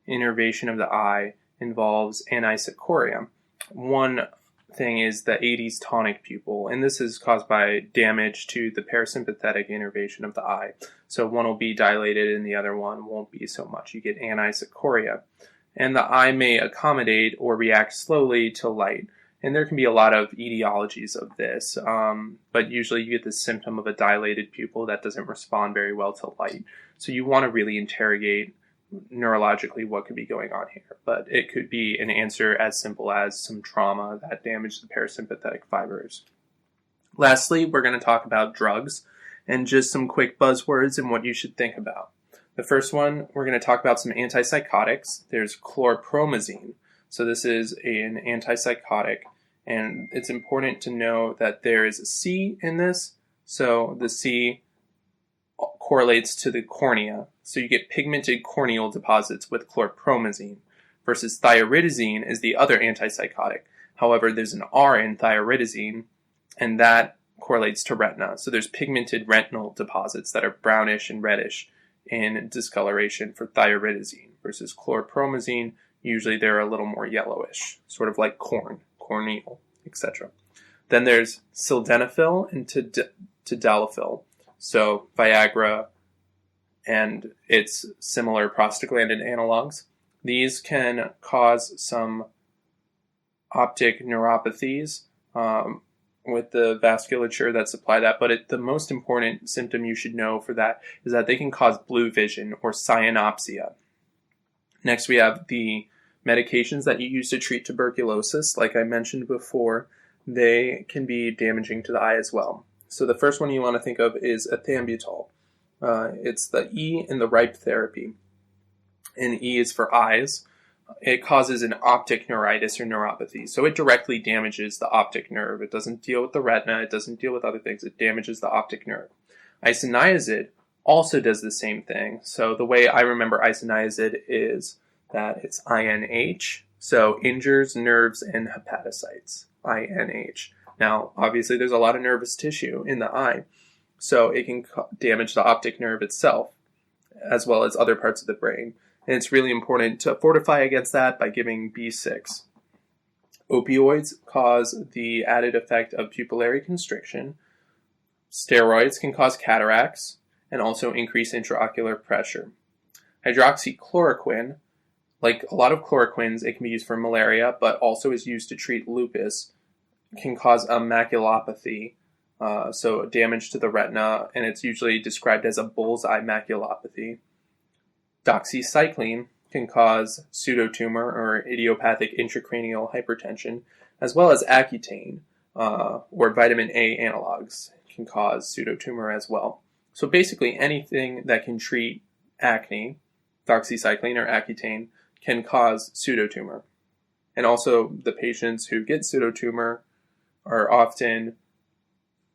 innervation of the eye involves anisocoria. One thing is the 80s tonic pupil, and this is caused by damage to the parasympathetic innervation of the eye. So one will be dilated and the other one won't be so much. You get anisocoria. And the eye may accommodate or react slowly to light. And there can be a lot of etiologies of this, but usually you get the symptom of a dilated pupil that doesn't respond very well to light. So you want to really interrogate neurologically what could be going on here. But it could be an answer as simple as some trauma that damaged the parasympathetic fibers. Lastly, we're going to talk about drugs and just some quick buzzwords and what you should think about. The first one, we're going to talk about some antipsychotics. There's chlorpromazine. So this is an antipsychotic, and it's important to know that there is a C in this. So the C correlates to the cornea. So you get pigmented corneal deposits with chlorpromazine, versus thioridazine is the other antipsychotic. However, there's an R in thioridazine, and that correlates to retina. So there's pigmented retinal deposits that are brownish and reddish in discoloration for thioridazine, versus chlorpromazine. Usually they're a little more yellowish, sort of like corneal, etc. Then there's sildenafil and tadalafil. So Viagra and its similar prostaglandin analogs. These can cause some optic neuropathies with the vasculature that supply that, but the most important symptom you should know for that is that they can cause blue vision or cyanopsia. Next, we have the medications that you use to treat tuberculosis. Like I mentioned before, they can be damaging to the eye as well. So the first one you want to think of is ethambutol. It's the E in the RIPE therapy, and E is for eyes. It causes an optic neuritis or neuropathy, so it directly damages the optic nerve. It doesn't deal with the retina, it doesn't deal with other things, it damages the optic nerve. Isoniazid also does the same thing. So the way I remember isoniazid is that it's INH, so injures nerves and hepatocytes, INH. Now, obviously there's a lot of nervous tissue in the eye, so it can damage the optic nerve itself, as well as other parts of the brain. And it's really important to fortify against that by giving B6. Opioids cause the added effect of pupillary constriction. Steroids can cause cataracts and also increase intraocular pressure. Hydroxychloroquine, like a lot of chloroquines, it can be used for malaria, but also is used to treat lupus, can cause a maculopathy, so damage to the retina, and it's usually described as a bullseye maculopathy. Doxycycline can cause pseudotumor or idiopathic intracranial hypertension, as well as Accutane or vitamin A analogues can cause pseudotumor as well. So basically anything that can treat acne, doxycycline or Accutane, can cause pseudotumor. And also the patients who get pseudotumor are often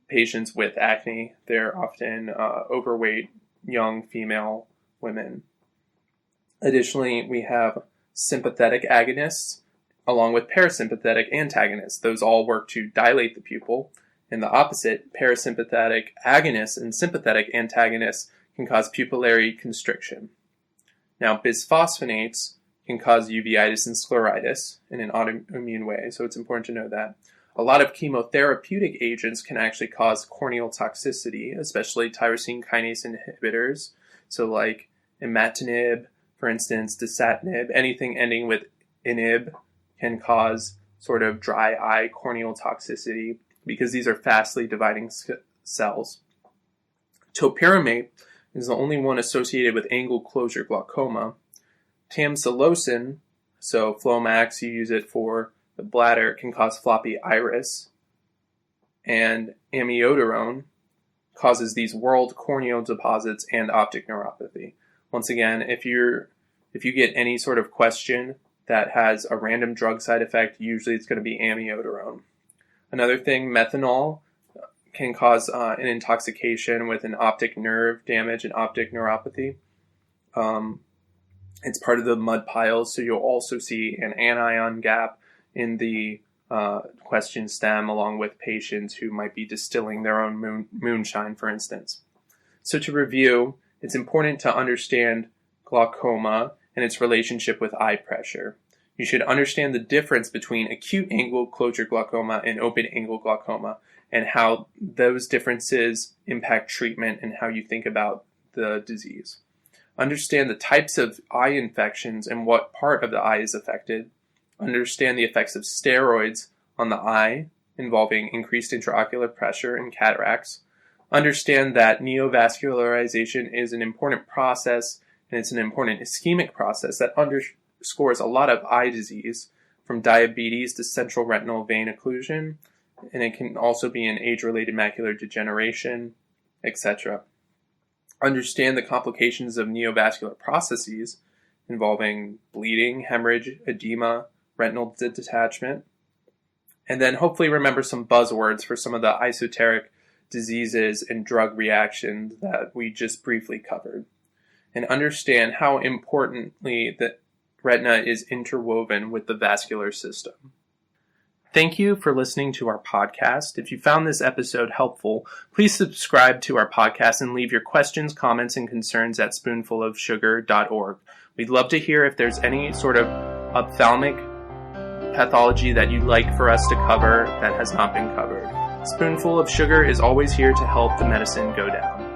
patients with acne. They're often overweight, young female women. Additionally, we have sympathetic agonists along with parasympathetic antagonists. Those all work to dilate the pupil. And the opposite, parasympathetic agonists and sympathetic antagonists can cause pupillary constriction. Now, bisphosphonates can cause uveitis and scleritis in an autoimmune way, so it's important to know that. A lot of chemotherapeutic agents can actually cause corneal toxicity, especially tyrosine kinase inhibitors, so like imatinib, for instance, dasatinib, anything ending with inib can cause sort of dry eye corneal toxicity because these are fastly dividing cells. Topiramate is the only one associated with angle closure glaucoma. Tamsulosin, so Flomax, you use it for the bladder, can cause floppy iris. And amiodarone causes these whorled corneal deposits and optic neuropathy. Once again, if you get any sort of question that has a random drug side effect, usually it's going to be amiodarone. Another thing, methanol can cause an intoxication with an optic nerve damage and optic neuropathy. It's part of the mud piles, so you'll also see an anion gap in the question stem along with patients who might be distilling their own moonshine, for instance. So to review, it's important to understand glaucoma and its relationship with eye pressure. You should understand the difference between acute angle closure glaucoma and open angle glaucoma and how those differences impact treatment and how you think about the disease. Understand the types of eye infections and what part of the eye is affected. Understand the effects of steroids on the eye involving increased intraocular pressure and cataracts. Understand that neovascularization is an important process, and it's an important ischemic process that underscores a lot of eye disease, from diabetes to central retinal vein occlusion, and it can also be an age-related macular degeneration, etc. Understand the complications of neovascular processes involving bleeding, hemorrhage, edema, retinal detachment, and then hopefully remember some buzzwords for some of the esoteric diseases and drug reactions that we just briefly covered, and understand how importantly the retina is interwoven with the vascular system. Thank you for listening to our podcast. If you found this episode helpful, please subscribe to our podcast and leave your questions, comments, and concerns at spoonfulofsugar.org. We'd love to hear if there's any sort of ophthalmic pathology that you'd like for us to cover that has not been covered. Spoonful of Sugar is always here to help the medicine go down.